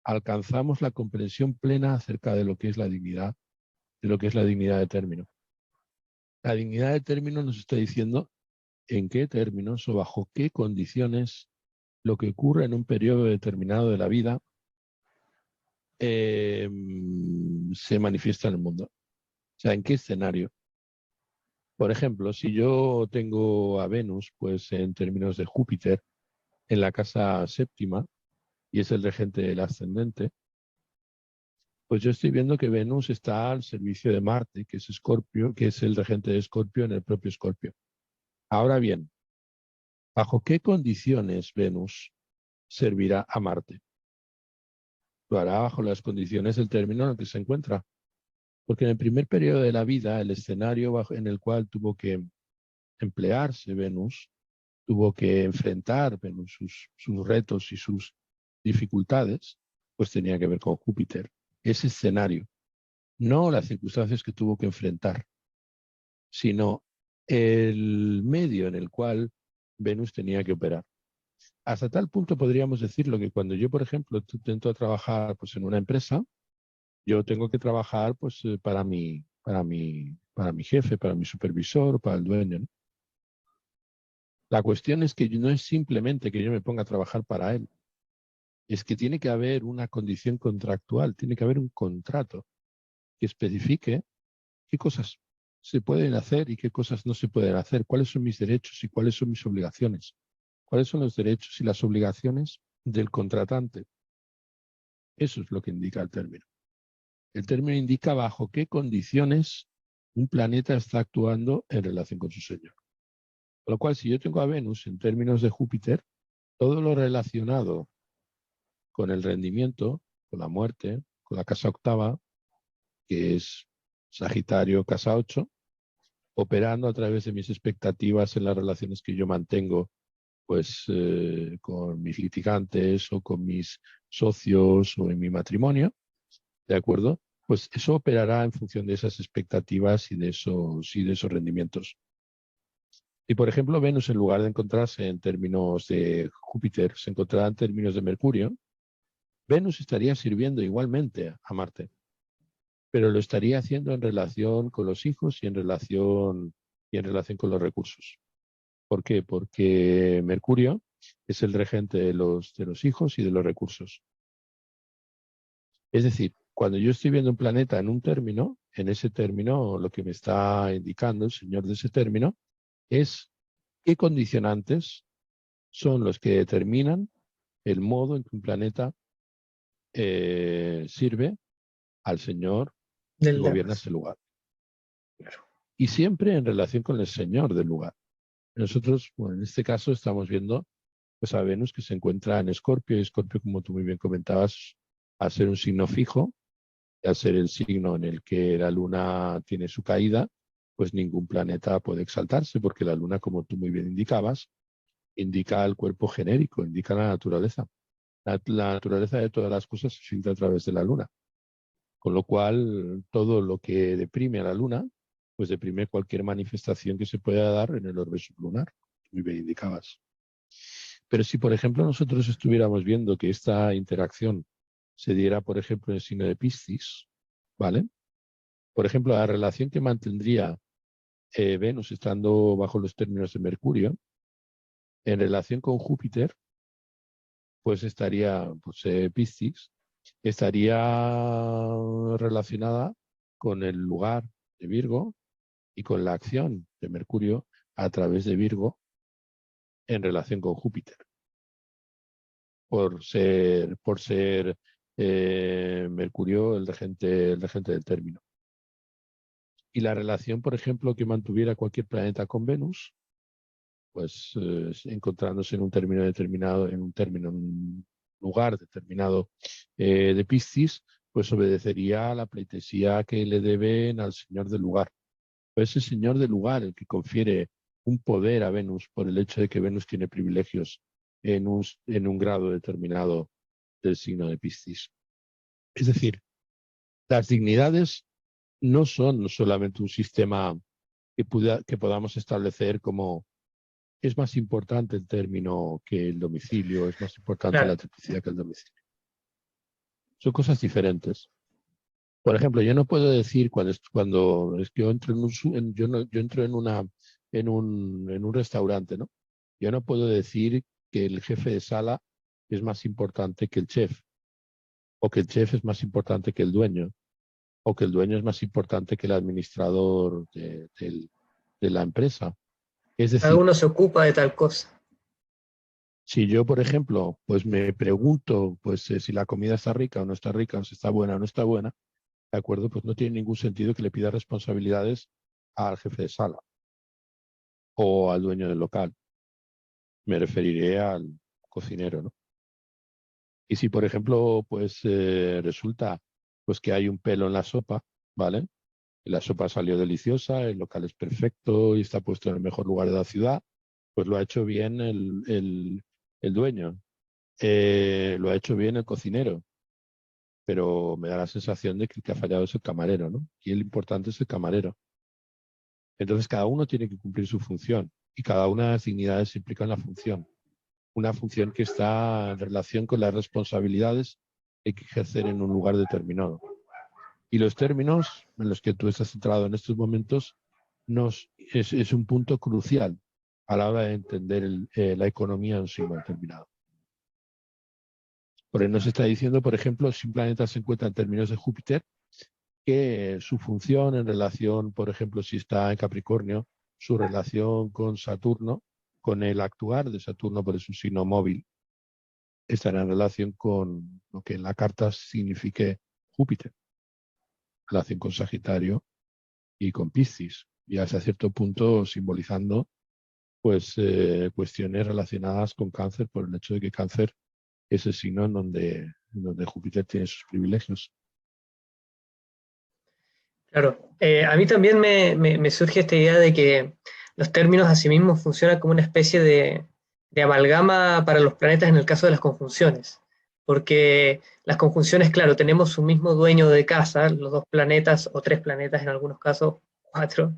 alcanzamos la comprensión plena acerca de lo que es la dignidad, de lo que es la dignidad de término. La dignidad de término nos está diciendo en qué términos o bajo qué condiciones lo que ocurre en un periodo determinado de la vida se manifiesta en el mundo. O sea, en qué escenario. Por ejemplo, si yo tengo a Venus, pues en términos de Júpiter, en la casa séptima, y es el regente del ascendente, pues yo estoy viendo que Venus está al servicio de Marte, que es Escorpio, que es el regente de Escorpio en el propio Escorpio. Ahora bien, ¿bajo qué condiciones Venus servirá a Marte? Lo hará bajo las condiciones del término en el que se encuentra. Porque en el primer periodo de la vida, el escenario en el cual tuvo que emplearse Venus, tuvo que enfrentar Venus sus retos y sus dificultades, pues tenía que ver con Júpiter. Ese escenario, no las circunstancias que tuvo que enfrentar, sino el medio en el cual Venus tenía que operar. Hasta tal punto podríamos decirlo que cuando yo, por ejemplo, intento trabajar pues, en una empresa, yo tengo que trabajar pues, para mi jefe, para mi supervisor, para el dueño, ¿no? La cuestión es que no es simplemente que yo me ponga a trabajar para él, es que tiene que haber una condición contractual, tiene que haber un contrato que especifique qué cosas se pueden hacer y qué cosas no se pueden hacer, cuáles son mis derechos y cuáles son mis obligaciones, cuáles son los derechos y las obligaciones del contratante. Eso es lo que indica el término. El término indica bajo qué condiciones un planeta está actuando en relación con su señor. Con lo cual, si yo tengo a Venus en términos de Júpiter, todo lo relacionado con el rendimiento, con la muerte, con la casa octava, que es Sagitario, casa 8, operando a través de mis expectativas en las relaciones que yo mantengo, pues con mis litigantes o con mis socios o en mi matrimonio, ¿de acuerdo? Pues eso operará en función de esas expectativas y de esos rendimientos. Y, por ejemplo, Venus, en lugar de encontrarse en términos de Júpiter, se encontrará en términos de Mercurio. Venus estaría sirviendo igualmente a Marte, pero lo estaría haciendo en relación con los hijos y en relación con los recursos. ¿Por qué? Porque Mercurio es el regente de los hijos y de los recursos. Es decir, cuando yo estoy viendo un planeta en un término, en ese término lo que me está indicando el señor de ese término es qué condicionantes son los que determinan el modo en que un planeta sirve al señor que Del gobierna Lagos. ese lugar. Claro. Y siempre en relación con el señor del lugar. Nosotros, bueno, en este caso estamos viendo pues, a Venus que se encuentra en Escorpio, y Escorpio, como tú muy bien comentabas, al ser un signo fijo, al ser el signo en el que la Luna tiene su caída, pues ningún planeta puede exaltarse, porque la Luna, como tú muy bien indicabas, indica el cuerpo genérico, indica la naturaleza. La naturaleza de todas las cosas se filtra a través de la Luna. Con lo cual, todo lo que deprime a la Luna, pues deprime cualquier manifestación que se pueda dar en el orbe sublunar, muy bien indicabas. Pero si, por ejemplo, nosotros estuviéramos viendo que esta interacción se diera, por ejemplo, en el signo de Piscis, ¿vale? Por ejemplo, la relación que mantendría Venus estando bajo los términos de Mercurio, en relación con Júpiter, pues estaría, pues Piscis, estaría relacionada con el lugar de Virgo y con la acción de Mercurio a través de Virgo en relación con Júpiter, por ser Mercurio el regente del término. Y la relación, por ejemplo, que mantuviera cualquier planeta con Venus, pues encontrándose en un término determinado, en un lugar determinado de Piscis, pues obedecería a la pleitesía que le deben al señor del lugar. Pues ese señor del lugar el que confiere un poder a Venus por el hecho de que Venus tiene privilegios en un grado determinado del signo de Piscis. Es decir, las dignidades no son solamente un sistema que podamos establecer como es más importante el término que el domicilio, es más importante la Claro. triplicidad que el domicilio. Son cosas diferentes. Por ejemplo, yo no puedo decir cuando es que yo entro yo entro en un restaurante, ¿no? Yo no puedo decir que el jefe de sala es más importante que el chef, o que el chef es más importante que el dueño, o que el dueño es más importante que el administrador de la empresa. Es Cada decir, uno se ocupa de tal cosa. si yo, por ejemplo, pues me pregunto pues si la comida está rica o no está rica, o si está buena o no está buena, ¿de acuerdo? Pues no tiene ningún sentido que le pida responsabilidades al jefe de sala o al dueño del local. Me referiré al cocinero, ¿no? Y si, por ejemplo, pues resulta pues que hay un pelo en la sopa, ¿vale? Y la sopa salió deliciosa, el local es perfecto y está puesto en el mejor lugar de la ciudad, pues lo ha hecho bien el dueño, lo ha hecho bien el cocinero, pero me da la sensación de que el que ha fallado es el camarero, ¿no? Y el importante es el camarero. Entonces cada uno tiene que cumplir su función y cada una de las dignidades implica una función que está en relación con las responsabilidades que hay que ejercer en un lugar determinado. Y los términos en los que tú estás centrado en estos momentos es un punto crucial a la hora de entender la economía en un signo determinado. Porque nos está diciendo, por ejemplo, si un planeta se encuentra en términos de Júpiter, que su función en relación, por ejemplo, si está en Capricornio, su relación con Saturno, con el actuar de Saturno, por su signo móvil, estará en relación con lo que en la carta signifique Júpiter, relación con Sagitario y con Piscis, y hasta cierto punto simbolizando pues cuestiones relacionadas con Cáncer por el hecho de que Cáncer es el signo en donde Júpiter tiene sus privilegios. Claro. A mí también me surge esta idea de que los términos a sí mismos funcionan como una especie de amalgama para los planetas en el caso de las conjunciones. Porque las conjunciones, claro, tenemos un mismo dueño de casa, los dos planetas o tres planetas, en algunos casos cuatro,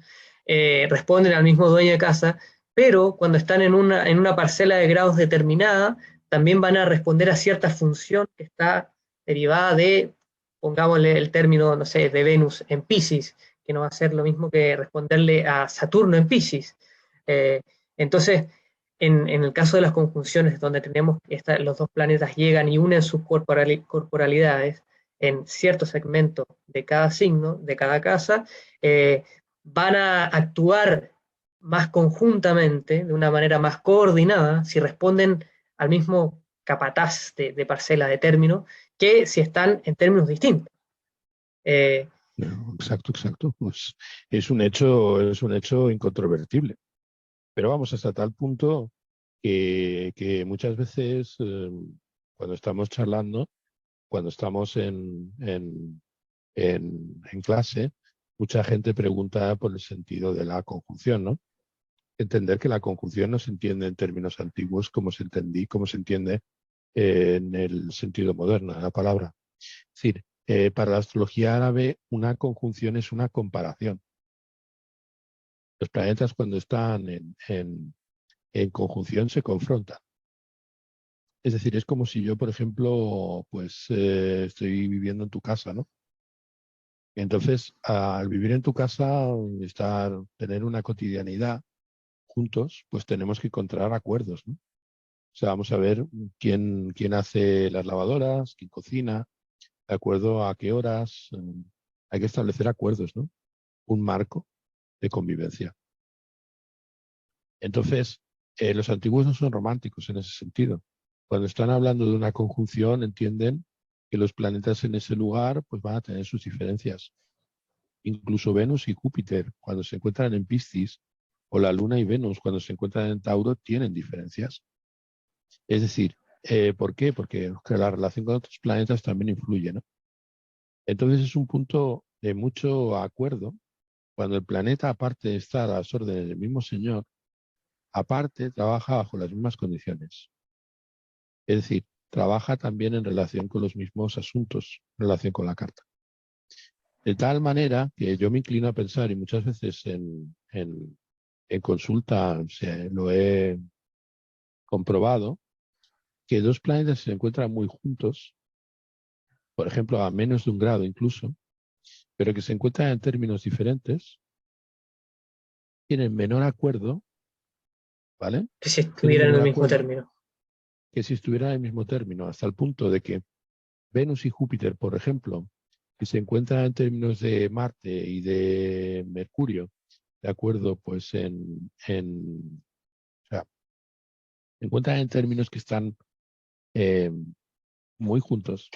responden al mismo dueño de casa, pero cuando están en una parcela de grados determinada, también van a responder a cierta función que está derivada de, pongámosle el término, no sé, de Venus en Piscis, que no va a ser lo mismo que responderle a Saturno en Piscis. Eh, entonces, en el caso de las conjunciones, donde tenemos que los dos planetas llegan y unen sus corporalidades en cierto segmento de cada signo, de cada casa, van a actuar más conjuntamente, de una manera más coordinada, si responden al mismo capataz de parcela de término, que si están en términos distintos. Eh, Exacto, exacto. Pues es un hecho incontrovertible. Pero vamos, hasta tal punto que muchas veces cuando estamos charlando, cuando estamos en clase, mucha gente pregunta por el sentido de la conjunción, ¿no? Entender que la conjunción no se entiende en términos antiguos como se entiende en el sentido moderno de la palabra. Es decir, para la astrología árabe, una conjunción es una comparación. Los planetas cuando están en conjunción se confrontan. Es decir, es como si yo, por ejemplo, pues estoy viviendo en tu casa, ¿no? Entonces, al vivir en tu casa, tener una cotidianidad juntos, pues tenemos que encontrar acuerdos, ¿no? O sea, vamos a ver quién hace las lavadoras, quién cocina, de acuerdo a qué horas. Hay que establecer acuerdos, ¿no? Un marco de convivencia. Entonces, los antiguos no son románticos en ese sentido. Cuando están hablando de una conjunción, entienden que los planetas en ese lugar pues van a tener sus diferencias. Incluso Venus y Júpiter, cuando se encuentran en Piscis, o la Luna y Venus, cuando se encuentran en Tauro, tienen diferencias. Es decir, ¿por qué? Porque la relación con otros planetas también influye, ¿no? Entonces es un punto de mucho acuerdo. Cuando el planeta, aparte de estar a las órdenes del mismo señor, aparte trabaja bajo las mismas condiciones. Es decir, trabaja también en relación con los mismos asuntos, en relación con la carta. De tal manera que yo me inclino a pensar, y muchas veces en consulta lo he comprobado, que dos planetas se encuentran muy juntos, por ejemplo, a menos de un grado incluso, pero que se encuentran en términos diferentes, tienen menor acuerdo, ¿vale? que si Tienen estuvieran en menor el mismo acuerdo término. que si estuvieran en el mismo término, hasta el punto de que Venus y Júpiter, por ejemplo, que se encuentran en términos de Marte y de Mercurio, de acuerdo, pues o sea, se encuentran en términos que están eh, muy juntos,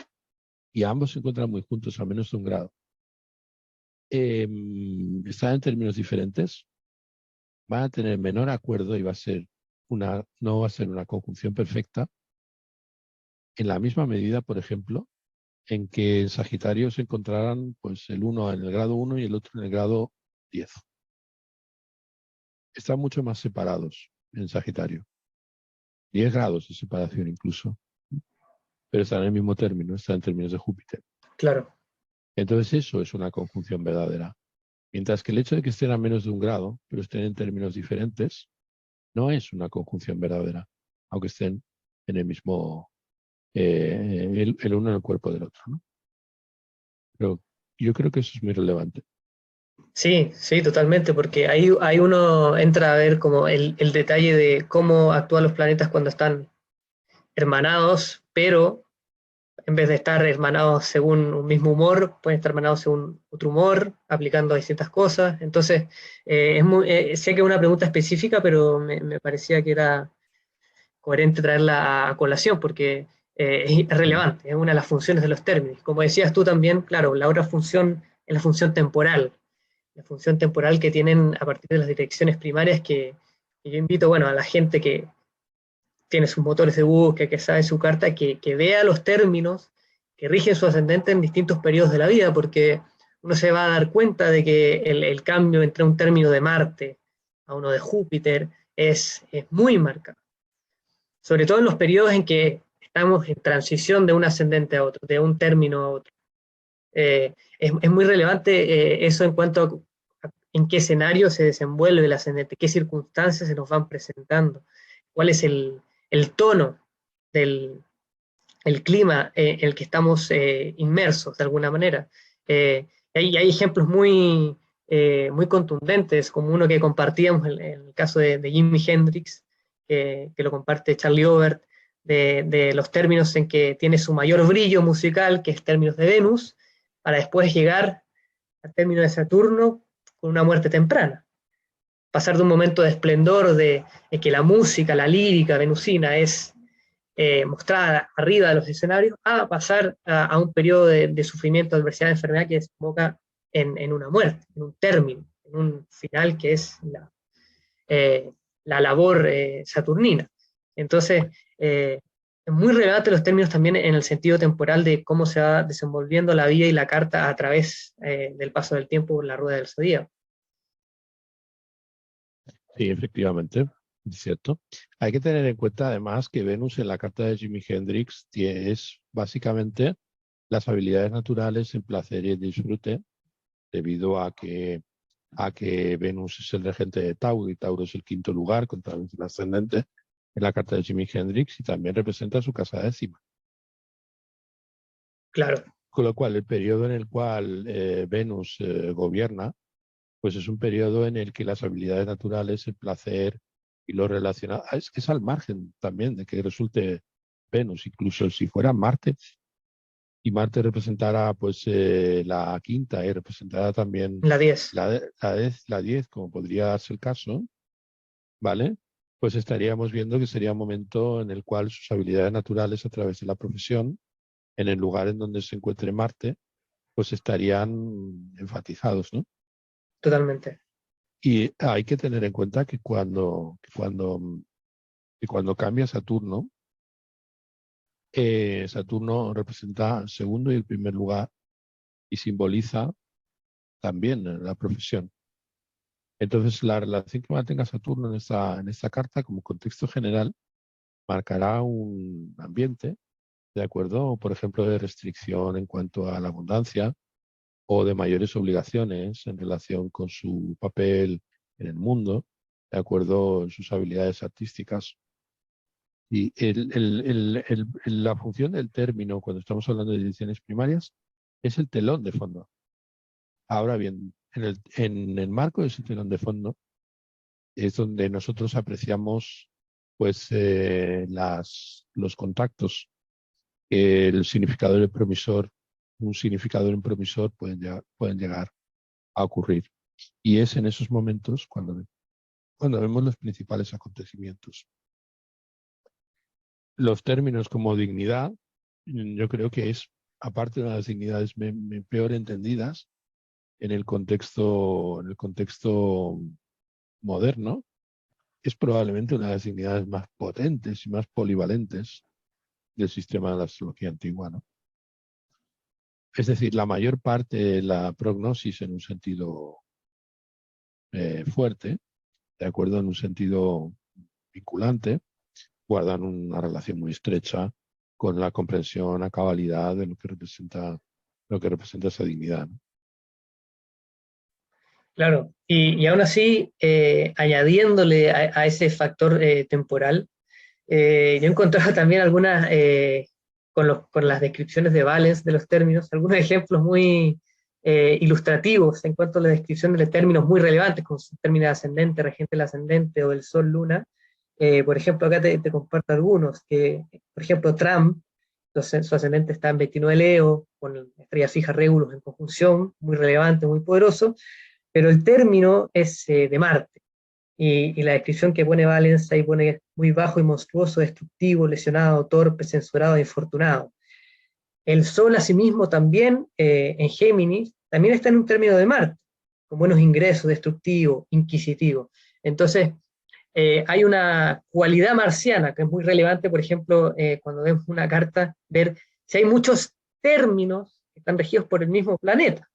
y ambos se encuentran muy juntos a menos de un grado. Están en términos diferentes, van a tener menor acuerdo y no va a ser una conjunción perfecta, en la misma medida, por ejemplo, en que en Sagitario se encontraran pues el uno en el grado 1 y el otro en el grado 10. Están mucho más separados en Sagitario. 10 grados de separación incluso. Pero están en el mismo término, están en términos de Júpiter. Claro. Entonces eso es una conjunción verdadera. Mientras que el hecho de que estén a menos de un grado, pero estén en términos diferentes, no es una conjunción verdadera, aunque estén en el mismo, el uno en el cuerpo del otro, ¿no? Pero yo creo que eso es muy relevante. Sí, sí, totalmente, porque ahí uno entra a ver como el detalle de cómo actúan los planetas cuando están hermanados, pero en vez de estar hermanados según un mismo humor, pueden estar hermanados según otro humor, aplicando distintas cosas. Entonces, sé que es una pregunta específica, pero me parecía que era coherente traerla a colación, porque es Claro. relevante, es una de las funciones de los términos. Como decías tú también, claro, la otra función es la función temporal que tienen a partir de las direcciones primarias que yo invito, bueno, a la gente que tiene sus motores de búsqueda, que sabe su carta, que vea los términos que rigen su ascendente en distintos periodos de la vida, porque uno se va a dar cuenta de que el cambio entre un término de Marte a uno de Júpiter es muy marcado. Sobre todo en los periodos en que estamos en transición de un ascendente a otro, de un término a otro. Es muy relevante eso en cuanto a en qué escenario se desenvuelve el ascendente, qué circunstancias se nos van presentando, cuál es el tono del el clima en el que estamos inmersos de alguna manera. Hay ejemplos muy contundentes, como uno que compartíamos en el caso de Jimi Hendrix, que lo comparte Charlie Obert, de los términos en que tiene su mayor brillo musical, que es términos de Venus, para después llegar al término de Saturno con una muerte temprana. Pasar de un momento de esplendor, de que la música, la lírica venusina es mostrada arriba de los escenarios, a pasar a un periodo de sufrimiento, adversidad, enfermedad que desemboca en una muerte, en un término, en un final que es la labor saturnina. Entonces, es muy relevante los términos también en el sentido temporal de cómo se va desenvolviendo la vida y la carta a través del paso del tiempo por la rueda del zodíaco. Sí, efectivamente, es cierto. Hay que tener en cuenta además que Venus en la carta de Jimi Hendrix es básicamente las habilidades naturales en placer y en disfrute, debido a que Venus es el regente de Tauro y Tauro es el quinto lugar contra el ascendente en la carta de Jimi Hendrix, y también representa su casa décima. Claro. Con lo cual, el periodo en el cual Venus gobierna, pues es un periodo en el que las habilidades naturales, el placer y lo relacionado, es al margen también de que resulte Venus, incluso si fuera Marte, y Marte representara pues la quinta y representara también La 10. la 10, como podría darse el caso, ¿vale? Pues estaríamos viendo que sería un momento en el cual sus habilidades naturales a través de la profesión, en el lugar en donde se encuentre Marte, pues estarían enfatizados, ¿no? Totalmente. Y hay que tener en cuenta que cuando cambia Saturno, Saturno representa el segundo y el primer lugar y simboliza también la profesión. Entonces, la relación que mantenga Saturno en esta carta, como contexto general, marcará un ambiente, ¿de acuerdo? Por ejemplo, de restricción en cuanto a la abundancia o de mayores obligaciones en relación con su papel en el mundo, ¿de acuerdo? En sus habilidades artísticas. Y la función del término, cuando estamos hablando de ediciones primarias, es el telón de fondo. Ahora bien, en el marco de ese telón de fondo es donde nosotros apreciamos pues los contactos que el significador impromisor, un significador impromisor pueden llegar a ocurrir. Y es en esos momentos cuando vemos los principales acontecimientos. Los términos como dignidad, yo creo que es, aparte de las dignidades peor entendidas en el contexto moderno, es probablemente una de las dignidades más potentes y más polivalentes del sistema de la astrología antigua, ¿no? Es decir, la mayor parte de la prognosis en un sentido fuerte, de acuerdo, en un sentido vinculante, guardan una relación muy estrecha con la comprensión a cabalidad de lo que representa esa dignidad, ¿no? Claro, y aún así, añadiéndole a ese factor temporal, yo he encontrado también algunas, con las descripciones de Valens de los términos, algunos ejemplos muy ilustrativos en cuanto a la descripción de los términos muy relevantes, como su término de ascendente, regente del ascendente o del sol-luna. Por ejemplo, acá te comparto algunos, que, por ejemplo, Trump, su ascendente está en 29 Leo, con la estrella fija Regulus en conjunción, muy relevante, muy poderoso, pero el término es de Marte. Y la descripción que pone Valens ahí pone muy bajo y monstruoso, destructivo, lesionado, torpe, censurado e infortunado. El Sol, asimismo, también en Géminis, también está en un término de Marte, con buenos ingresos, destructivo, inquisitivo. Entonces, hay una cualidad marciana que es muy relevante, por ejemplo, cuando vemos una carta, ver si hay muchos términos que están regidos por el mismo planeta.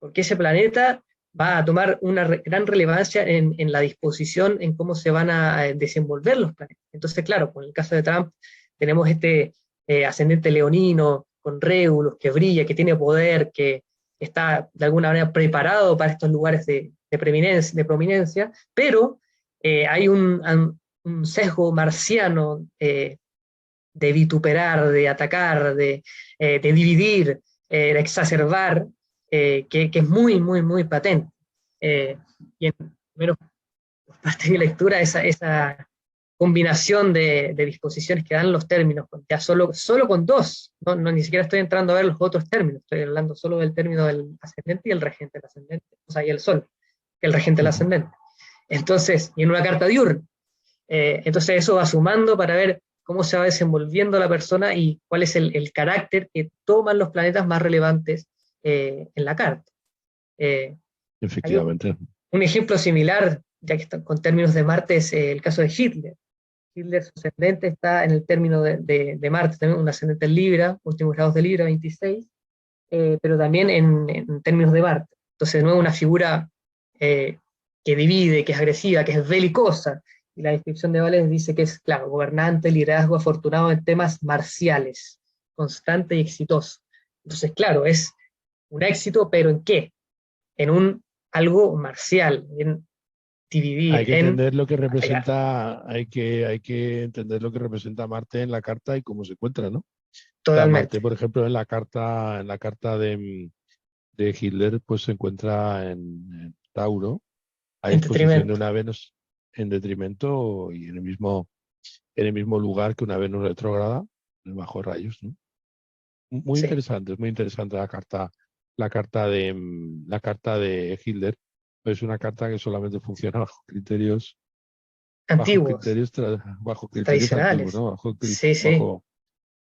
porque ese planeta va a tomar una gran relevancia en la disposición, en cómo se van a desenvolver los planetas. Entonces, claro, con el caso de Trump, tenemos este ascendente leonino, con Regulus, que brilla, que tiene poder, que está de alguna manera preparado para estos lugares de prominencia, pero hay un sesgo marciano de vituperar, de atacar, de dividir, de exacerbar, que es muy, muy, muy patente. Y en menos por parte de lectura, esa combinación de disposiciones que dan los términos, ya solo con dos, ni siquiera estoy entrando a ver los otros términos, estoy hablando solo del término del ascendente y el regente del ascendente, o sea, y el sol, que el regente del ascendente. Entonces, y en una carta diurna. Entonces eso va sumando para ver cómo se va desenvolviendo la persona y cuál es el carácter que toman los planetas más relevantes en la carta. Efectivamente. Un ejemplo similar, ya que está con términos de Marte, es el caso de Hitler. Hitler, su ascendente está en el término de Marte, también un ascendente en Libra, últimos grados de Libra, 26, pero también en términos de Marte. Entonces, de nuevo, una figura que divide, que es agresiva, que es belicosa, y la descripción de Vales dice que es, claro, gobernante, liderazgo afortunado en temas marciales, constante y exitoso. Entonces, claro, es un éxito, pero ¿en qué? En algo marcial, en dividir, Hay que entender lo que atacar. representa, hay que entender lo que representa Marte en la carta y cómo se encuentra, ¿no? O sea, Totalmente. Marte, por ejemplo, en la carta de Hitler, pues se encuentra en Tauro, a En disposición de detrimento. una Venus en detrimento y en el mismo lugar que una Venus retrógrada, bajo rayos, ¿no? Sí. Es muy interesante la carta de Hitler. Es una carta que solamente funciona Antiguos, bajo criterios antiguos, tradicionales. ¿no? Sí, sí. Bajo,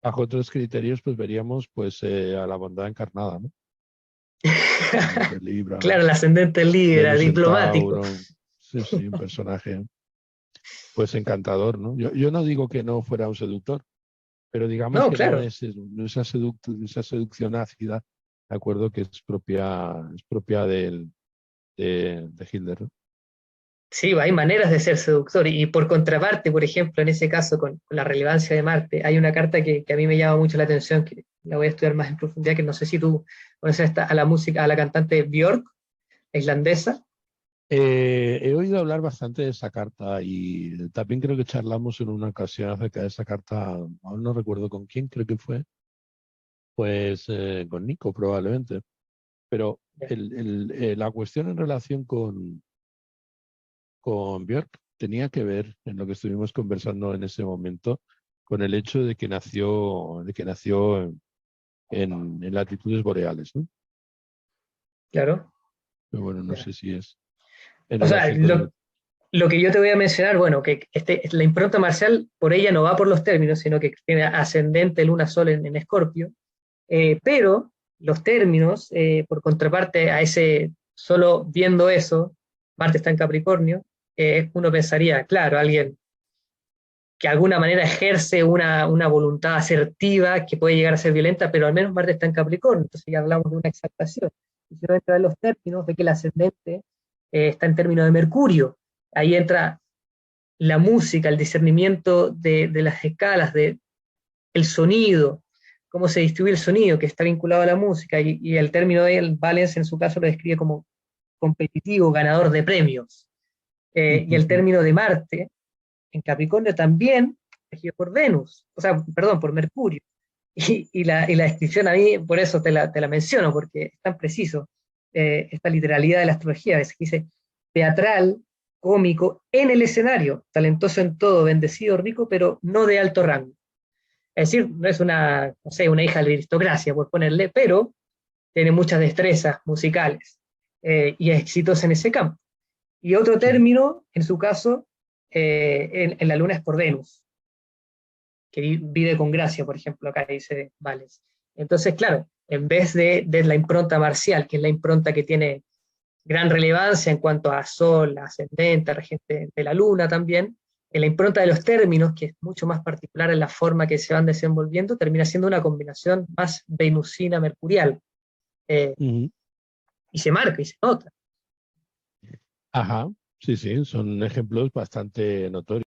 bajo otros criterios, pues veríamos pues a la bondad encarnada, ¿no? Venus de Libra, Claro, el ascendente Libra, Venus en diplomático. Tauro. Sí, sí, un personaje pues encantador, ¿no? Yo no digo que no fuera un seductor, pero digamos No, que no claro. es esa seducción ácida, de acuerdo, que es propia de Hitler, ¿no? Sí, hay maneras de ser seductor. Y por contraparte, por ejemplo, en ese caso, con la relevancia de Marte, hay una carta que a mí me llama mucho la atención, que la voy a estudiar más en profundidad, que no sé si tú conoces a la música, a la cantante Björk, islandesa. He oído hablar bastante de esa carta y también creo que charlamos en una ocasión acerca de esa carta, aún no recuerdo con quién, creo que fue, pues con Nico probablemente, pero la cuestión en relación con Björk tenía que ver, en lo que estuvimos conversando en ese momento, con el hecho de que nació en latitudes boreales, ¿no? Claro. Pero bueno, no Ya. sé si es en O sea, relación con el... lo que yo te voy a mencionar, bueno, que la impronta marcial por ella no va por los términos, sino que tiene ascendente Luna Sol en Escorpio, pero los términos, por contraparte a ese, solo viendo eso, Marte está en Capricornio, uno pensaría, claro, alguien que de alguna manera ejerce una voluntad asertiva que puede llegar a ser violenta, pero al menos Marte está en Capricornio, entonces ya hablamos de una exaltación. Y si uno entra en los términos, ve que el ascendente está en términos de Mercurio. Ahí entra la música, el discernimiento de las escalas, de el sonido, cómo se distribuye el sonido, que está vinculado a la música, y el término de él, Valens en su caso lo describe como competitivo, ganador de premios. Y el término de Marte, en Capricornio también, regido por Venus, o sea, perdón, por Mercurio. Y la descripción a mí, por eso te la menciono, porque es tan preciso, esta literalidad de la astrología, a veces que dice teatral, cómico, en el escenario, talentoso en todo, bendecido, rico, pero no de alto rango. Es decir, no es una, no sé, una hija de la aristocracia, por ponerle, pero tiene muchas destrezas musicales y es exitosa en ese campo. Y otro Sí. término, en su caso, en la luna es por Venus, que vive con gracia, por ejemplo, acá dice Vales. Entonces, claro, en vez de la impronta marcial, que es la impronta que tiene gran relevancia en cuanto a Sol, ascendente, regente de la Luna también, en la impronta de los términos, que es mucho más particular en la forma que se van desenvolviendo, termina siendo una combinación más venusina-mercurial. Eh, Ujú. y se marca y se nota. Ajá, sí, sí, son ejemplos bastante notorios.